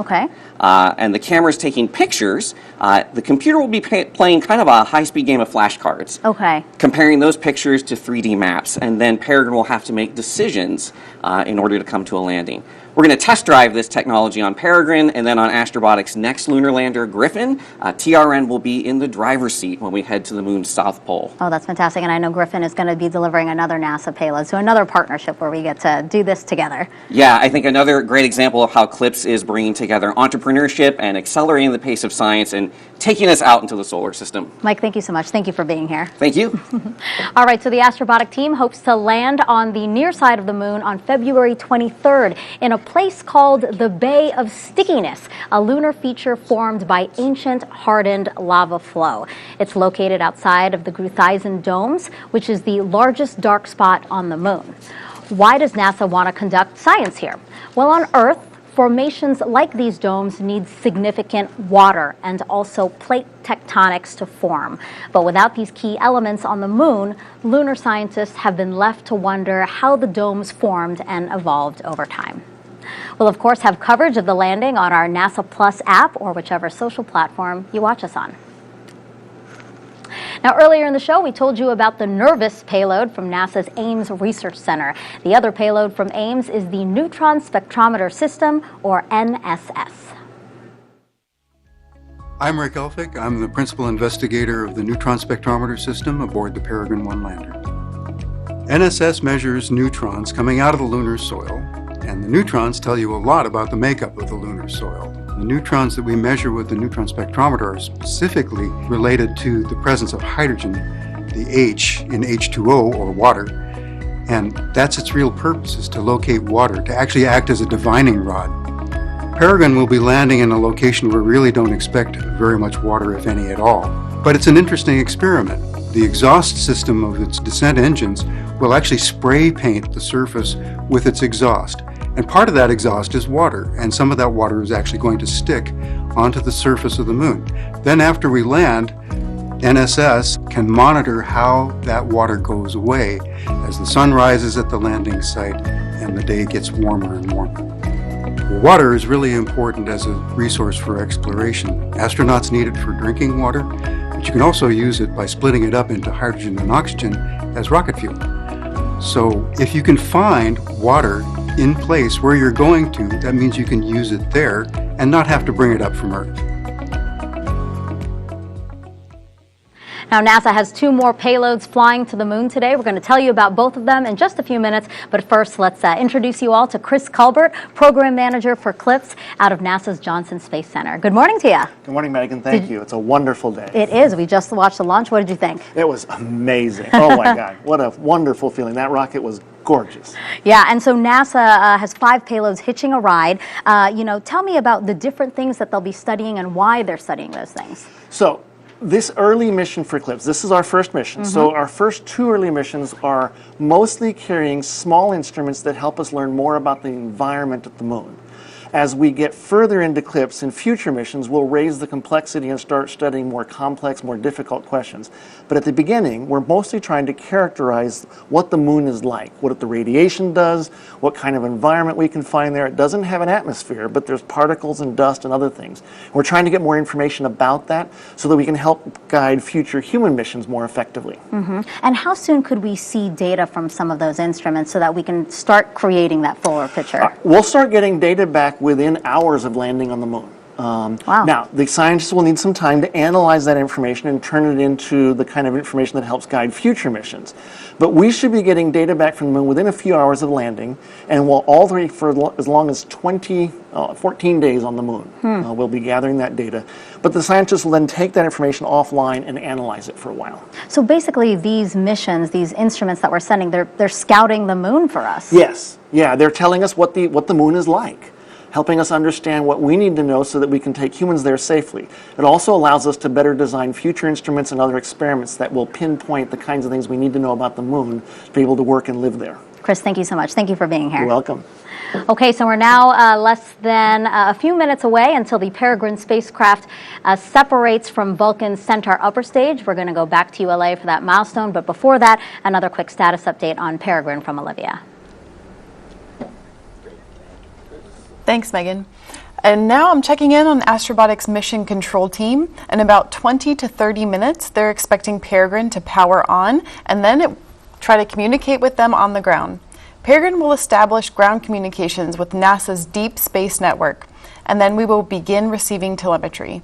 and the camera is taking pictures, the computer will be playing kind of a high-speed game of flashcards. Comparing those pictures to 3D maps, and then Peregrine will have to make decisions in order to come to a landing. We're going to test drive this technology on Peregrine, and then on Astrobotic's next lunar lander, Griffin, TRN will be in the driver's seat when we head to the moon's south pole. Oh, that's fantastic. And I know Griffin is going to be delivering another NASA payload, so another partnership where we get to do this together. Yeah, I think another great example of how CLIPS is bringing together entrepreneurship and accelerating the pace of science and taking us out into the solar system. Mike, thank you so much. Thank you for being here. Thank you. All right, so the Astrobotic team hopes to land on the near side of the moon on February 23rd in a place called the Bay of Stickiness, a lunar feature formed by ancient hardened lava flow. It's located outside of the Gruithuisen domes, which is the largest dark spot on the moon. Why does NASA want to conduct science here? Well, on Earth, formations like these domes need significant water and also plate tectonics to form. But without these key elements on the moon, lunar scientists have been left to wonder how the domes formed and evolved over time. We'll, of course, have coverage of the landing on our NASA Plus app or whichever social platform you watch us on. Now, earlier in the show, we told you about the NERVIS payload from NASA's Ames Research Center. The other payload from Ames is the Neutron Spectrometer System, or NSS. I'm Rick Elphick. I'm the principal investigator of the Neutron Spectrometer System aboard the Peregrine 1 lander. NSS measures neutrons coming out of the lunar soil, and the neutrons tell you a lot about the makeup of the lunar soil. The neutrons that we measure with the neutron spectrometer are specifically related to the presence of hydrogen, the H in H2O, or water, and that's its real purpose, is to locate water, to actually act as a divining rod. Peregrine will be landing in a location where we really don't expect very much water, if any at all. But it's an interesting experiment. The exhaust system of its descent engines will actually spray paint the surface with its exhaust. And part of that exhaust is water, and some of that water is actually going to stick onto the surface of the moon. Then after we land, NSS can monitor how that water goes away as the sun rises at the landing site and the day gets warmer and warmer. Water is really important as a resource for exploration. Astronauts need it for drinking water, but you can also use it by splitting it up into hydrogen and oxygen as rocket fuel. So if you can find water in place where you're going to, that means you can use it there and not have to bring it up from Earth. Now, NASA has 2 more payloads flying to the moon today. We're going to tell you about both of them in just a few minutes. But first, let's introduce you all to Chris Culbert, Program Manager for CLIPS out of NASA's Johnson Space Center. Good morning to you. Good morning, Megan. Thank you. It's a wonderful day. It is. We just watched the launch. What did you think? It was amazing. Oh, my God. What a wonderful feeling. That rocket was gorgeous. Yeah, and so NASA has 5 payloads hitching a ride. Tell me about the different things that they'll be studying and why they're studying those things. So, this early mission for CLIPS, this is our first mission. So our first 2 early missions are mostly carrying small instruments that help us learn more about the environment of the moon. As we get further into CLIPS in future missions, we'll raise the complexity and start studying more complex, more difficult questions. But at the beginning, we're mostly trying to characterize what the moon is like, what the radiation does, what kind of environment we can find there. It doesn't have an atmosphere, but there's particles and dust and other things. We're trying to get more information about that so that we can help guide future human missions more effectively. Mm-hmm. And how soon could we see data from some of those instruments so that we can start creating that fuller picture? We'll start getting data back within hours of landing on the moon. Wow. Now, the scientists will need some time to analyze that information and turn it into the kind of information that helps guide future missions. But we should be getting data back from the moon within a few hours of landing, and we'll all three for as long as 14 days on the moon. We'll be gathering that data. But the scientists will then take that information offline and analyze it for a while. So basically these missions, these instruments that we're sending, they're scouting the moon for us. Yes. Yeah, they're telling us what the moon is like, helping us understand what we need to know so that we can take humans there safely. It also allows us to better design future instruments and other experiments that will pinpoint the kinds of things we need to know about the moon to be able to work and live there. Chris, thank you so much. Thank you for being here. You're welcome. Okay, so we're now less than a few minutes away until the Peregrine spacecraft separates from Vulcan's Centaur upper stage. We're going to go back to ULA for that milestone, but before that, another quick status update on Peregrine from Olivia. Thanks, Megan. And now I'm checking in on Astrobotic's mission control team. In about 20 to 30 minutes, they're expecting Peregrine to power on and then try to communicate with them on the ground. Peregrine will establish ground communications with NASA's Deep Space Network, and then we will begin receiving telemetry.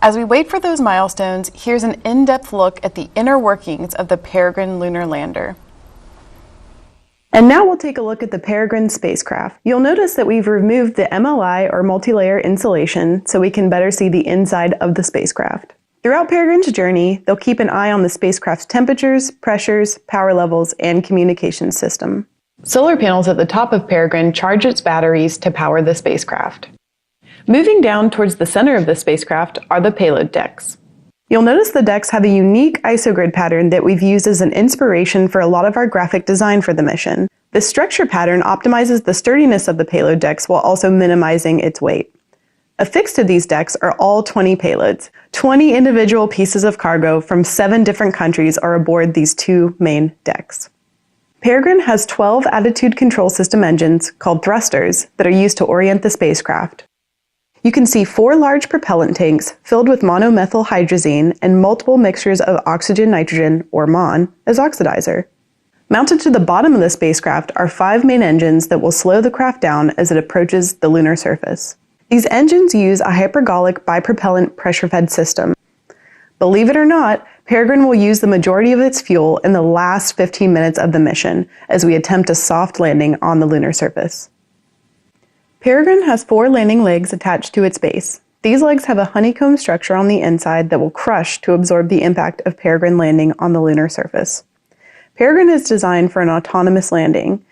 As we wait for those milestones, here's an in-depth look at the inner workings of the Peregrine lunar lander. And now we'll take a look at the Peregrine spacecraft. You'll notice that we've removed the MLI or multi-layer insulation so we can better see the inside of the spacecraft. Throughout Peregrine's journey, they'll keep an eye on the spacecraft's temperatures, pressures, power levels, and communication system. Solar panels at the top of Peregrine charge its batteries to power the spacecraft. Moving down towards the center of the spacecraft are the payload decks. You'll notice the decks have a unique isogrid pattern that we've used as an inspiration for a lot of our graphic design for the mission. This structure pattern optimizes the sturdiness of the payload decks while also minimizing its weight. Affixed to these decks are all 20 payloads. 20 individual pieces of cargo from 7 different countries are aboard these 2 main decks. Peregrine has 12 attitude control system engines, called thrusters, that are used to orient the spacecraft. You can see 4 large propellant tanks filled with monomethyl hydrazine and multiple mixtures of oxygen-nitrogen, or MON, as oxidizer. Mounted to the bottom of the spacecraft are 5 main engines that will slow the craft down as it approaches the lunar surface. These engines use a hypergolic bipropellant pressure-fed system. Believe it or not, Peregrine will use the majority of its fuel in the last 15 minutes of the mission as we attempt a soft landing on the lunar surface. Peregrine has 4 landing legs attached to its base. These legs have a honeycomb structure on the inside that will crush to absorb the impact of Peregrine landing on the lunar surface. Peregrine is designed for an autonomous landing.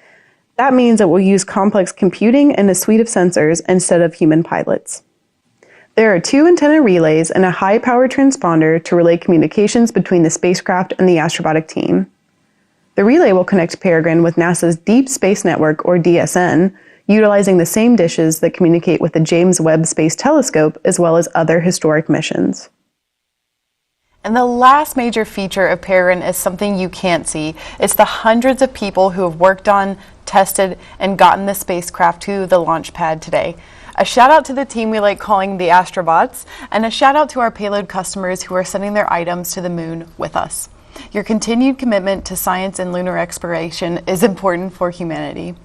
That means it will use complex computing and a suite of sensors instead of human pilots. There are 2 antenna relays and a high-power transponder to relay communications between the spacecraft and the Astrobotic team. The relay will connect Peregrine with NASA's Deep Space Network, or DSN, utilizing the same dishes that communicate with the James Webb Space Telescope as well as other historic missions. And the last major feature of Peregrine is something you can't see. It's the hundreds of people who have worked on, tested, and gotten the spacecraft to the launch pad today. A shout out to the team we like calling the Astrobots, and a shout out to our payload customers who are sending their items to the moon with us. Your continued commitment to science and lunar exploration is important for humanity.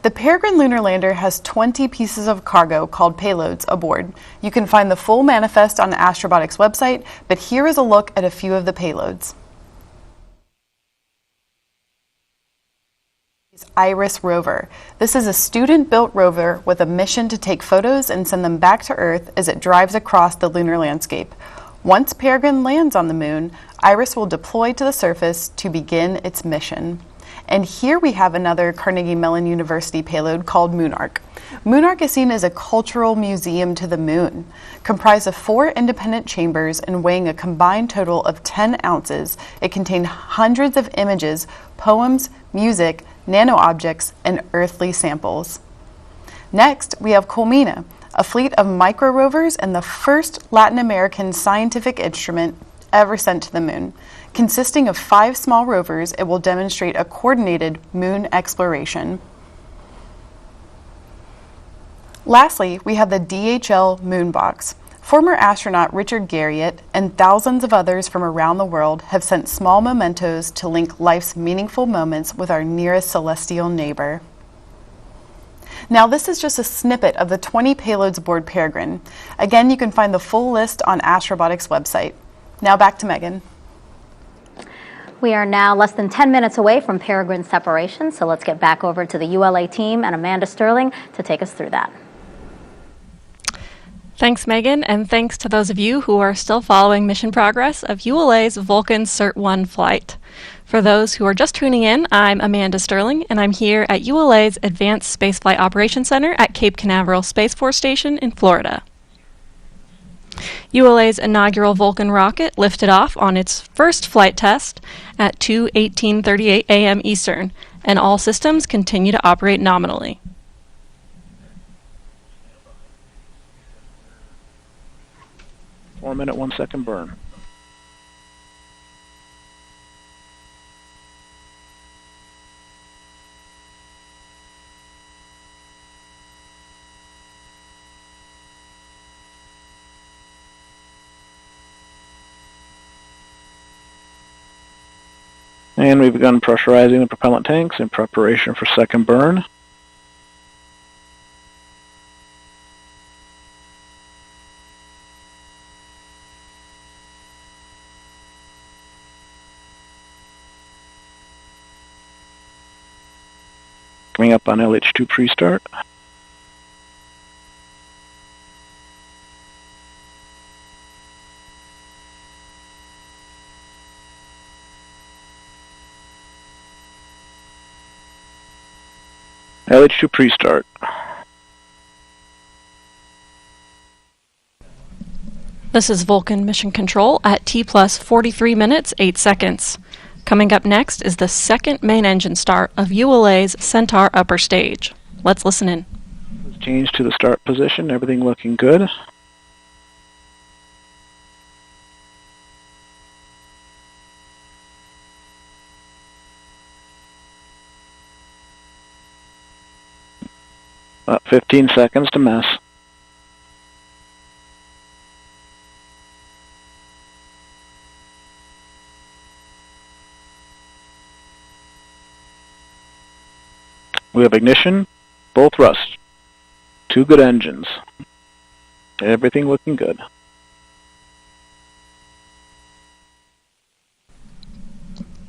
The Peregrine lunar lander has 20 pieces of cargo called payloads aboard. You can find the full manifest on Astrobotic's website, but here is a look at a few of the payloads. IRIS rover. This is a student-built rover with a mission to take photos and send them back to Earth as it drives across the lunar landscape. Once Peregrine lands on the moon, IRIS will deploy to the surface to begin its mission. And here we have another Carnegie Mellon University payload called Moonark. Moonark is seen as a cultural museum to the moon. Comprised of 4 independent chambers and weighing a combined total of 10 ounces, it contained hundreds of images, poems, music, nano-objects, and earthly samples. Next, we have Colmena, a fleet of micro-rovers and the first Latin American scientific instrument ever sent to the moon. Consisting of 5 small rovers, it will demonstrate a coordinated moon exploration. Lastly, we have the DHL Moonbox. Former astronaut Richard Garriott and thousands of others from around the world have sent small mementos to link life's meaningful moments with our nearest celestial neighbor. Now, this is just a snippet of the 20 payloads aboard Peregrine. Again, you can find the full list on Astrobotic's website. Now back to Megan. We are now less than 10 minutes away from Peregrine separation, so let's get back over to the ULA team and Amanda Sterling to take us through that. Thanks, Megan, and thanks to those of you who are still following mission progress of ULA's Vulcan Cert-1 flight. For those who are just tuning in, I'm Amanda Sterling, and I'm here at ULA's Advanced Spaceflight Operations Center at Cape Canaveral Space Force Station in Florida. ULA's inaugural Vulcan rocket lifted off on its first flight test at 2:18:38 a.m. Eastern, and all systems continue to operate nominally. Four-minute, 1-second burn. And we've begun pressurizing the propellant tanks in preparation for second burn. Coming up on LH2 pre-start. LH2 pre-start. This is Vulcan Mission Control at T plus 43 minutes, 8 seconds. Coming up next is the second main engine start of ULA's Centaur upper stage. Let's listen in. Change to the start position, everything looking good. About 15 seconds to mess. We have ignition, full thrust, 2 good engines. Everything looking good.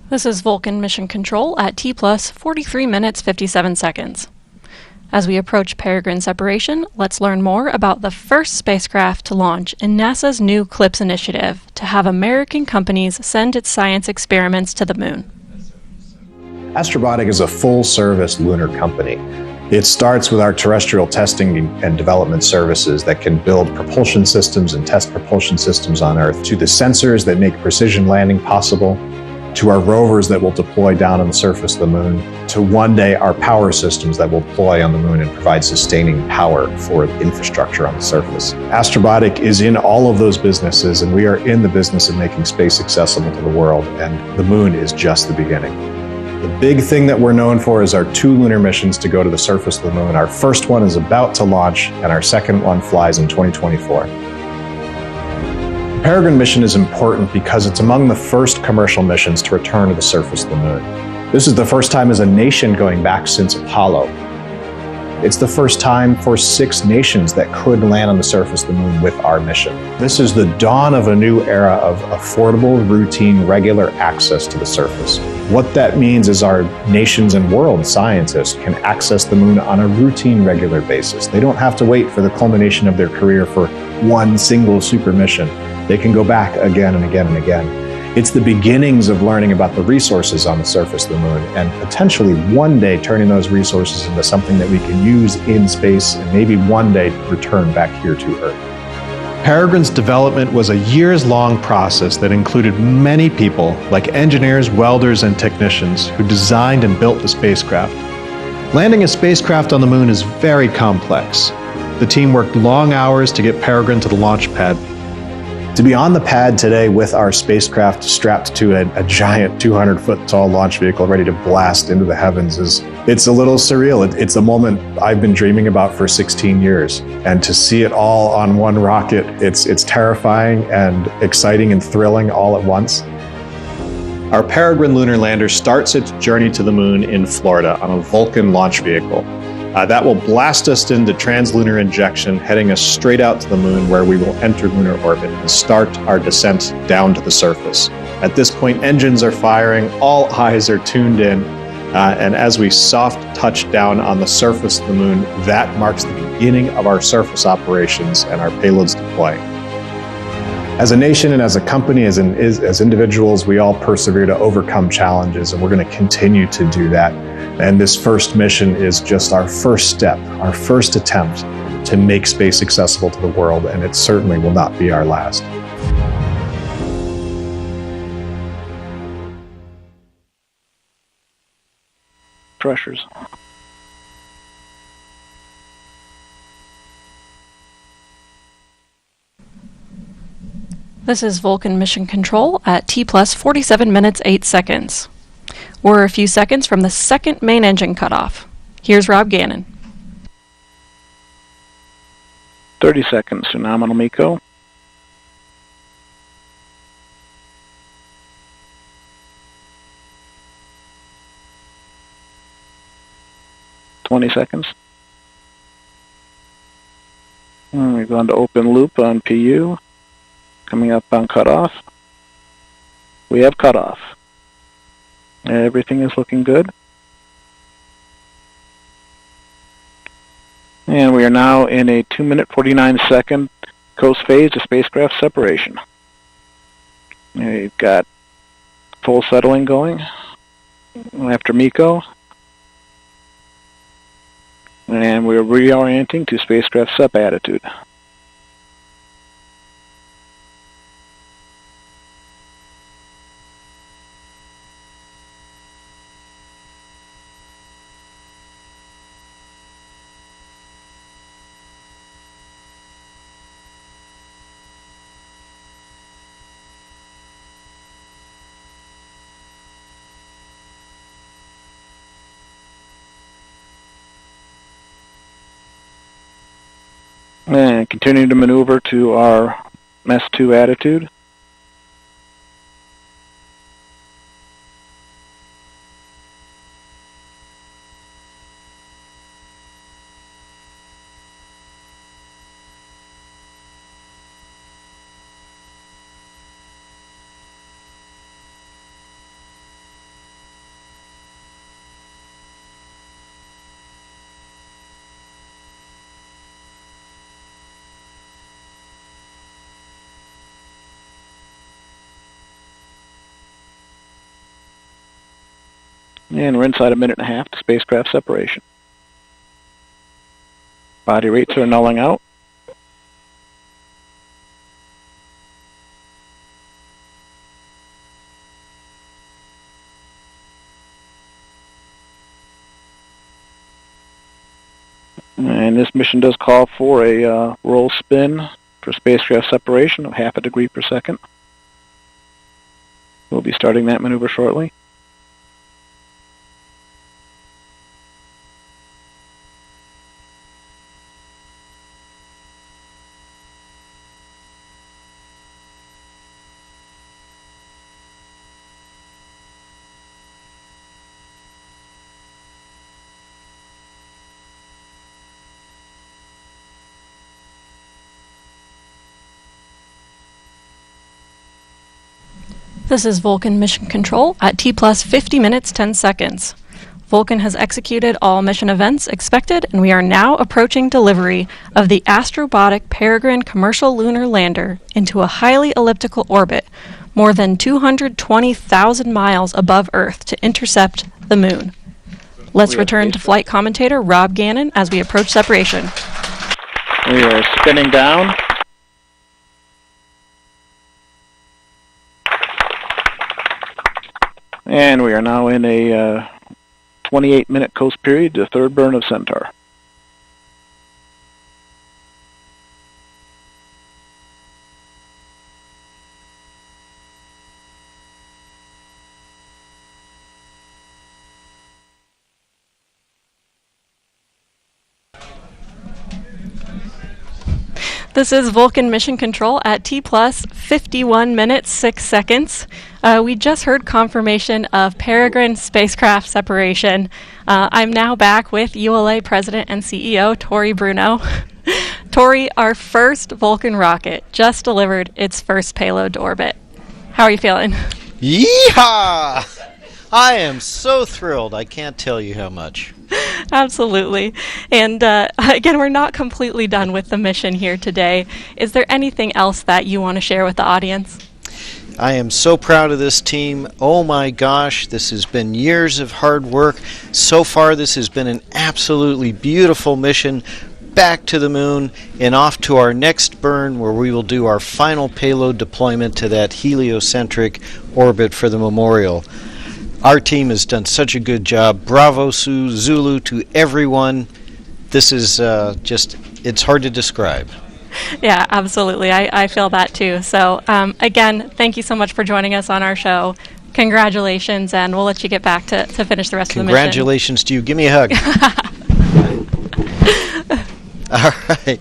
This is Vulcan Mission Control at T plus 43 minutes, 57 seconds. As we approach Peregrine separation, let's learn more about the first spacecraft to launch in NASA's new CLIPS initiative to have American companies send its science experiments to the moon. Astrobotic is a full-service lunar company. It starts with our terrestrial testing and development services that can build propulsion systems and test propulsion systems on Earth, to the sensors that make precision landing possible, to our rovers that will deploy down on the surface of the moon, to one day our power systems that will deploy on the moon and provide sustaining power for the infrastructure on the surface. Astrobotic is in all of those businesses, and we are in the business of making space accessible to the world, and the moon is just the beginning. The big thing that we're known for is our 2 lunar missions to go to the surface of the moon. Our first one is about to launch, and our second one flies in 2024. The Peregrine mission is important because it's among the first commercial missions to return to the surface of the moon. This is the first time as a nation going back since Apollo. It's the first time for 6 nations that could land on the surface of the moon with our mission. This is the dawn of a new era of affordable, routine, regular access to the surface. What that means is our nations and world scientists can access the moon on a routine, regular basis. They don't have to wait for the culmination of their career for one single super mission. They can go back again and again and again. It's the beginnings of learning about the resources on the surface of the moon, and potentially one day turning those resources into something that we can use in space, and maybe one day return back here to Earth. Peregrine's development was a years-long process that included many people, like engineers, welders, and technicians, who designed and built the spacecraft. Landing a spacecraft on the moon is very complex. The team worked long hours to get Peregrine to the launch pad. To be on the pad today with our spacecraft strapped to a giant 200-foot tall launch vehicle ready to blast into the heavens it's a little surreal. It's a moment I've been dreaming about for 16 years. And to see it all on one rocket, it's terrifying and exciting and thrilling all at once. Our Peregrine lunar lander starts its journey to the moon in Florida on a Vulcan launch vehicle. That will blast us into translunar injection, heading us straight out to the moon, where we will enter lunar orbit and start our descent down to the surface. At this point, engines are firing, all eyes are tuned in, and as we soft touch down on the surface of the moon, that marks the beginning of our surface operations and our payloads deploying. As a nation and as a company, as individuals, we all persevere to overcome challenges, and we're going to continue to do that. And this first mission is just our first step, our first attempt to make space accessible to the world, and it certainly will not be our last. Pressures. This is Vulcan Mission Control at T plus 47 minutes 8 seconds. We're a few seconds from the second main engine cutoff. Here's Rob Gannon. 30 seconds to nominal MECO. Seconds. And we're going to open loop on PU. Coming up on cutoff. We have cutoff. Everything is looking good. And we are now in a 2-minute 49-second coast phase of spacecraft separation. We've got full settling going after MECO. And we're reorienting to spacecraft SEP attitude. And continue to maneuver to our MES-2 attitude. And we're inside a 1.5 minutes to spacecraft separation. Body rates are nulling out. And this mission does call for a roll spin for spacecraft separation of 0.5 degree per second. We'll be starting that maneuver shortly. This is Vulcan Mission Control at T plus 50 minutes 10 seconds. Vulcan has executed all mission events expected, and we are now approaching delivery of the Astrobotic Peregrine commercial lunar lander into a highly elliptical orbit, more than 220,000 miles above Earth, to intercept the moon. Let's return to flight commentator Rob Gannon as we approach separation. We are spinning down. And we are now in a 28-minute coast period to third burn of Centaur. This is Vulcan Mission Control at T plus 51 minutes 6 seconds. We just heard confirmation of Peregrine spacecraft separation. I'm now back with ULA President and CEO Tori Bruno. Tori, our first Vulcan rocket just delivered its first payload to orbit. How are you feeling? Yeehaw! I am so thrilled. I can't tell you how much. Absolutely. And again, we're not completely done with the mission here today. Is there anything else that you want to share with the audience? I am so proud of this team. Oh my gosh, this has been years of hard work. So far, this has been an absolutely beautiful mission back to the moon and off to our next burn, where we will do our final payload deployment to that heliocentric orbit for the memorial. Our team has done such a good job. Bravo, Zulu to everyone. This is it's hard to describe. Yeah, absolutely. I feel that too. So again, thank you so much for joining us on our show. Congratulations, and we'll let you get back to finish the rest of the mission. Congratulations to you. Give me a hug. All right.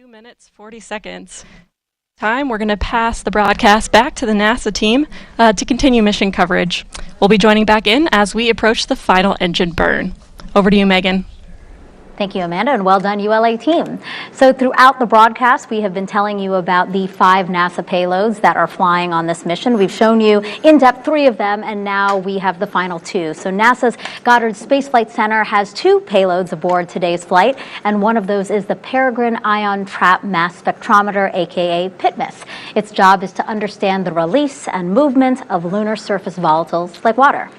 Minutes 40 seconds. We're going to pass the broadcast back to the NASA team to continue mission coverage. We'll be joining back in as we approach the final engine burn. Over to you, Megan. Thank you, Amanda, and well done, ULA team. So throughout the broadcast, we have been telling you about the 5 NASA payloads that are flying on this mission. We've shown you in depth 3 of them, and now we have the final 2. So NASA's Goddard Space Flight Center has 2 payloads aboard today's flight, and one of those is the Peregrine Ion Trap Mass Spectrometer, aka PITMAS. Its job is to understand the release and movement of lunar surface volatiles like water.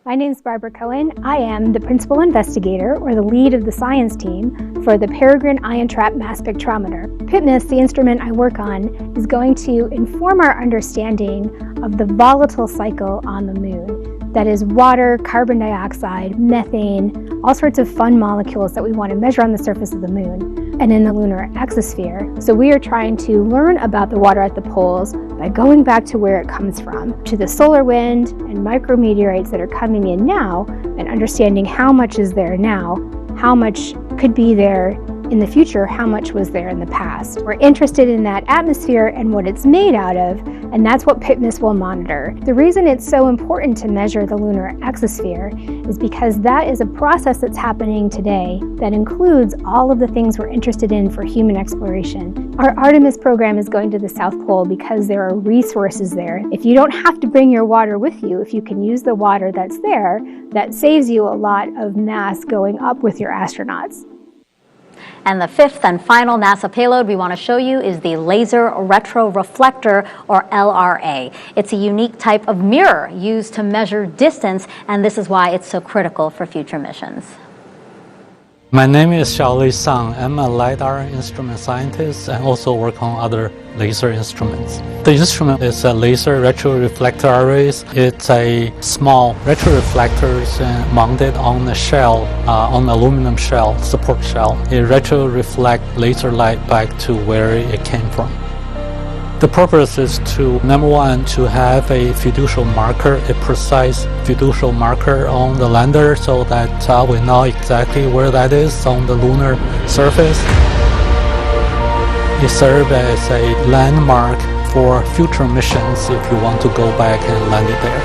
My name is Barbara Cohen. I am the principal investigator, or the lead of the science team, for the Peregrine Ion Trap Mass Spectrometer. PITMAS, the instrument I work on, is going to inform our understanding of the volatile cycle on the moon. That is water, carbon dioxide, methane, all sorts of fun molecules that we want to measure on the surface of the moon and in the lunar exosphere. So we are trying to learn about the water at the poles by going back to where it comes from, to the solar wind and micrometeorites that are coming in now, and understanding how much is there now, how much could be there in the future, how much was there in the past. We're interested in that atmosphere and what it's made out of, and that's what PITMAS will monitor. The reason it's so important to measure the lunar exosphere is because that is a process that's happening today that includes all of the things we're interested in for human exploration. Our Artemis program is going to the South Pole because there are resources there. If you don't have to bring your water with you, if you can use the water that's there, that saves you a lot of mass going up with your astronauts. And the 5th and final NASA payload we want to show you is the Laser Retroreflector, or LRA. It's a unique type of mirror used to measure distance, and this is why it's so critical for future missions. My name is Xiaolei Sang. I'm a LiDAR instrument scientist and also work on other laser instruments. The instrument is a laser retroreflector arrays. It's a small retroreflectors mounted on a shell, on aluminum shell, support shell. It retroreflects laser light back to where it came from. The purpose is to, number one, to have a fiducial marker, a precise fiducial marker on the lander so that we know exactly where that is on the lunar surface. It serves as a landmark for future missions if you want to go back and land it there.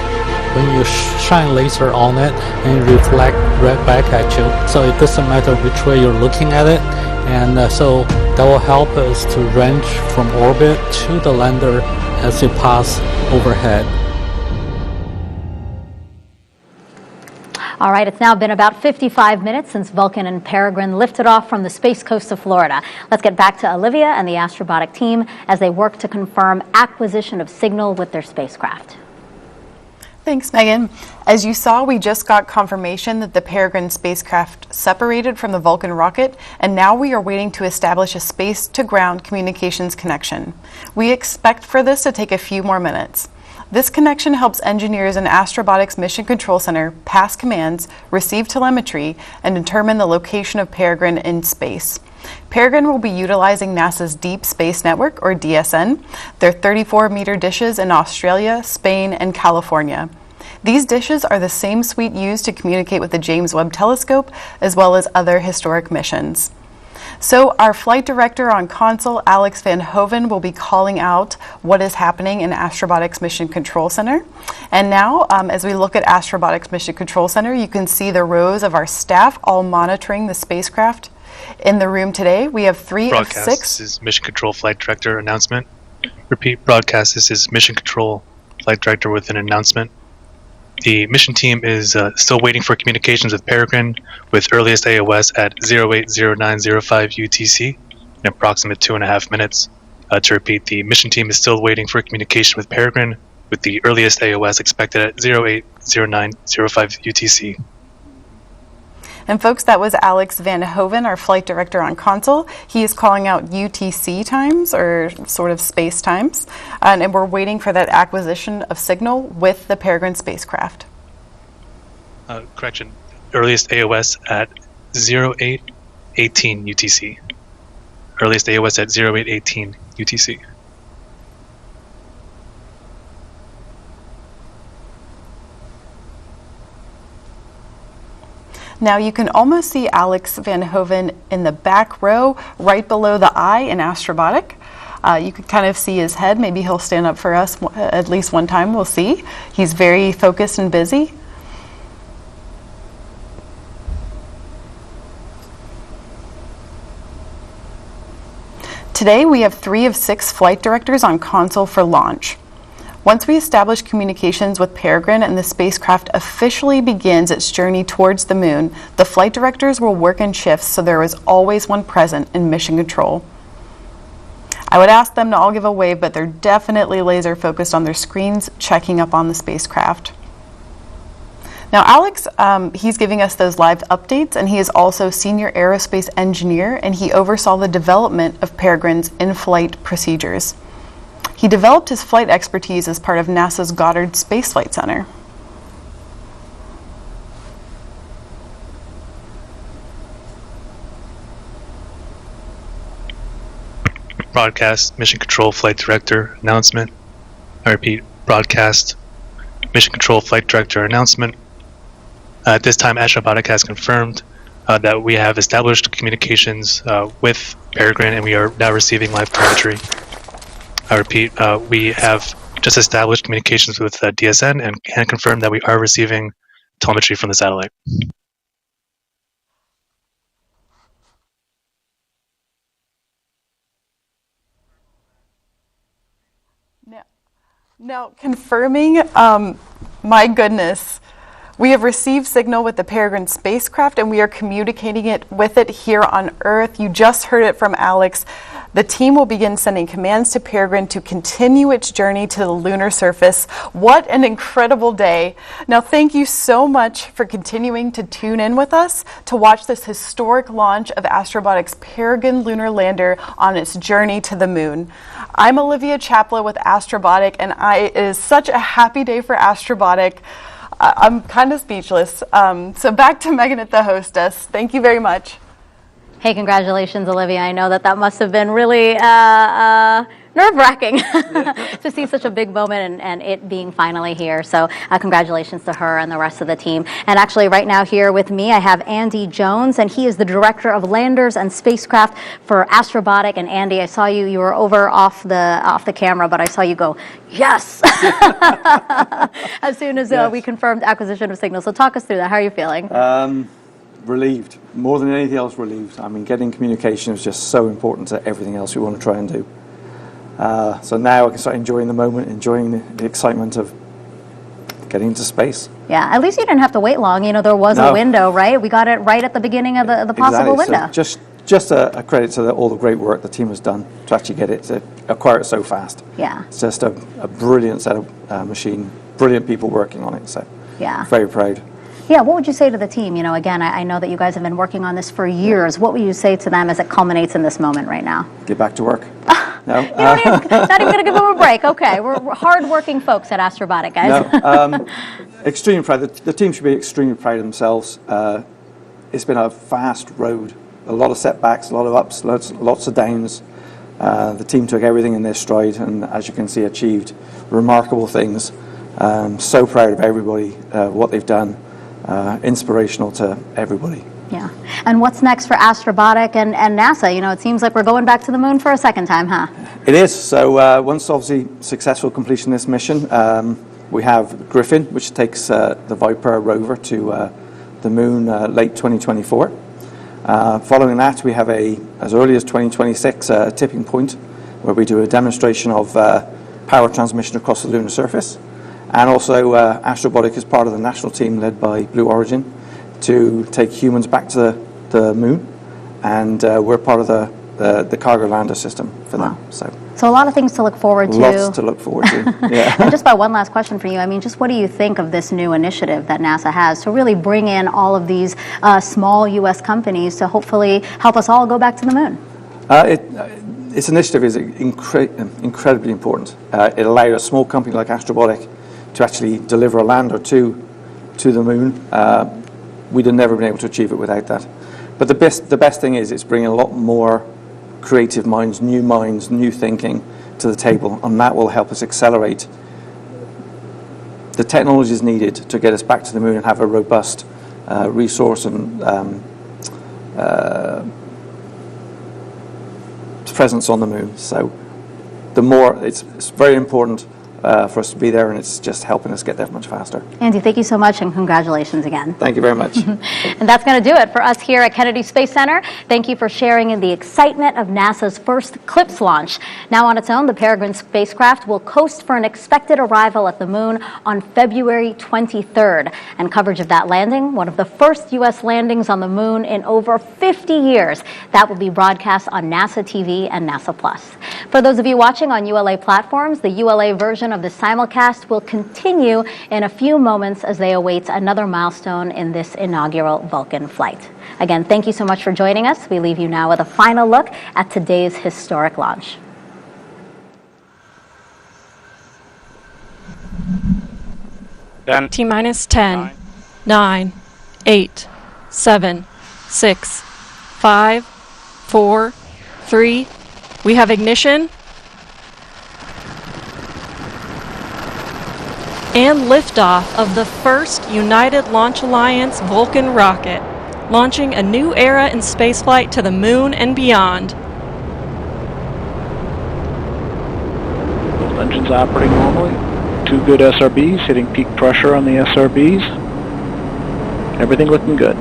When you shine laser on it, and it reflects right back at you, so it doesn't matter which way you're looking at it, and so that will help us to range from orbit to the lander as it passes overhead. All right, it's now been about 55 minutes since Vulcan and Peregrine lifted off from the Space Coast of Florida. Let's get back to Olivia and the Astrobotic team as they work to confirm acquisition of signal with their spacecraft. Thanks, Megan. As you saw, we just got confirmation that the Peregrine spacecraft separated from the Vulcan rocket, and now we are waiting to establish a space-to-ground communications connection. We expect for this to take a few more minutes. This connection helps engineers in Astrobotic's Mission Control Center pass commands, receive telemetry, and determine the location of Peregrine in space. Peregrine will be utilizing NASA's Deep Space Network, or DSN, their 34-meter dishes in Australia, Spain, and California. These dishes are the same suite used to communicate with the James Webb Telescope, as well as other historic missions. So our flight director on console, Alex Van Hoven, will be calling out what is happening in Astrobotic's Mission Control Center. And now, as we look at Astrobotic's Mission Control Center, you can see the rows of our staff all monitoring the spacecraft. In the room today, we have 3 of 6. This is Mission Control Flight Director announcement. Repeat broadcast. This is Mission Control Flight Director with an announcement. The mission team is still waiting for communications with Peregrine with earliest AOS at 080905 UTC in approximate 2.5 minutes. To repeat, the mission team is still waiting for communication with Peregrine with the earliest AOS expected at 080905 UTC. And folks, that was Alex Van Hoven, our flight director on console. He is calling out UTC times, or sort of space times, and we're waiting for that acquisition of signal with the Peregrine spacecraft. Correction, earliest AOS at 0818 UTC. Earliest AOS at 0818 UTC. Now you can almost see Alex Van Hoven in the back row, right below the eye in Astrobotic. You can kind of see his head. Maybe he'll stand up for us at least one time. We'll see. He's very focused and busy. Today we have 3 of 6 flight directors on console for launch. Once we establish communications with Peregrine and the spacecraft officially begins its journey towards the moon, the flight directors will work in shifts so there is always one present in mission control. I would ask them to all give a wave, but they're definitely laser focused on their screens, checking up on the spacecraft. Now Alex, he's giving us those live updates, and he is also senior aerospace engineer, and he oversaw the development of Peregrine's in-flight procedures. He developed his flight expertise as part of NASA's Goddard Space Flight Center. Broadcast, Mission Control Flight Director announcement. I repeat, broadcast, Mission Control Flight Director announcement. At this time, Astrobotic has confirmed that we have established communications with Peregrine, and we are now receiving live telemetry. I repeat, we have just established communications with DSN and can confirm that we are receiving telemetry from the satellite. Now confirming, my goodness, we have received signal with the Peregrine spacecraft and we are communicating it with it here on Earth. You just heard it from Alex. The team will begin sending commands to Peregrine to continue its journey to the lunar surface. What an incredible day. Now, thank you so much for continuing to tune in with us to watch this historic launch of Astrobotic's Peregrine lunar lander on its journey to the moon. I'm Olivia Chapla with Astrobotic, and it is such a happy day for Astrobotic. I'm kind of speechless. So back to Megan at the hostess. Thank you very much. Hey, congratulations, Olivia. I know that must have been really nerve-wracking to see such a big moment and it being finally here. So congratulations to her and the rest of the team. And actually right now here with me, I have Andy Jones, and he is the Director of Landers and Spacecraft for Astrobotic. And Andy, I saw you were over off the camera, but I saw you go, yes, as soon as we confirmed acquisition of signal. So talk us through that. How are you feeling? Relieved, more than anything else relieved. I mean, getting communication is just so important to everything else we want to try and do. So now I can start enjoying the moment, enjoying the excitement of getting into space. Yeah, at least you didn't have to wait long. You know, there was a window, right? We got it right at the beginning of the possible window. So just a credit to all the great work the team has done to actually get it, to acquire it so fast. Yeah. It's just a brilliant set of machine, brilliant people working on it, so yeah, very proud. Yeah, what would you say to the team? You know, again, I know that you guys have been working on this for years. What would you say to them as it culminates in this moment right now? Get back to work. No, not even going to give them a break. Okay, we're hard-working folks at Astrobotic, guys. No, extremely proud. The team should be extremely proud of themselves. It's been a fast road, a lot of setbacks, a lot of ups, lots of downs. The team took everything in their stride and, as you can see, achieved remarkable things. So proud of everybody, what they've done. Inspirational to everybody. Yeah. And what's next for Astrobotic and NASA? You know, it seems like we're going back to the moon for a second time, huh? It is. So once obviously successful completion of this mission, we have Griffin, which takes the Viper rover to the moon late 2024. Following that, we have as early as 2026, a tipping point where we do a demonstration of power transmission across the lunar surface. And also Astrobotic is part of the national team led by Blue Origin to take humans back to the moon, and we're part of the cargo lander system for them. So a lot of things to look forward to. Lots to look forward to, yeah. And just by one last question for you, I mean, just what do you think of this new initiative that NASA has to really bring in all of these small U.S. companies to hopefully help us all go back to the moon? This initiative is incredibly important. It allowed a small company like Astrobotic to actually deliver a lander to the moon. We'd have never been able to achieve it without that. But the best thing is it's bringing a lot more creative minds, new thinking to the table, and that will help us accelerate the technologies needed to get us back to the moon and have a robust resource and presence on the moon. So the more, it's very important for us to be there, and it's just helping us get there much faster. Andy, thank you so much, and congratulations again. Thank you very much. And that's going to do it for us here at Kennedy Space Center. Thank you for sharing in the excitement of NASA's first CLIPS launch. Now on its own, the Peregrine spacecraft will coast for an expected arrival at the moon on February 23rd. And coverage of that landing, one of the first U.S. landings on the moon in over 50 years, that will be broadcast on NASA TV and NASA Plus. For those of you watching on ULA platforms, the ULA version of the simulcast will continue in a few moments as they await another milestone in this inaugural Vulcan flight. Again, thank you so much for joining us. We leave you now with a final look at today's historic launch. T-minus 10, 9, 8, 7, 6, 5, 4, 3. We have ignition. And liftoff of the first United Launch Alliance Vulcan rocket, launching a new era in spaceflight to the moon and beyond. Both engines operating normally. 2 good SRBs, hitting peak pressure on the SRBs. Everything looking good.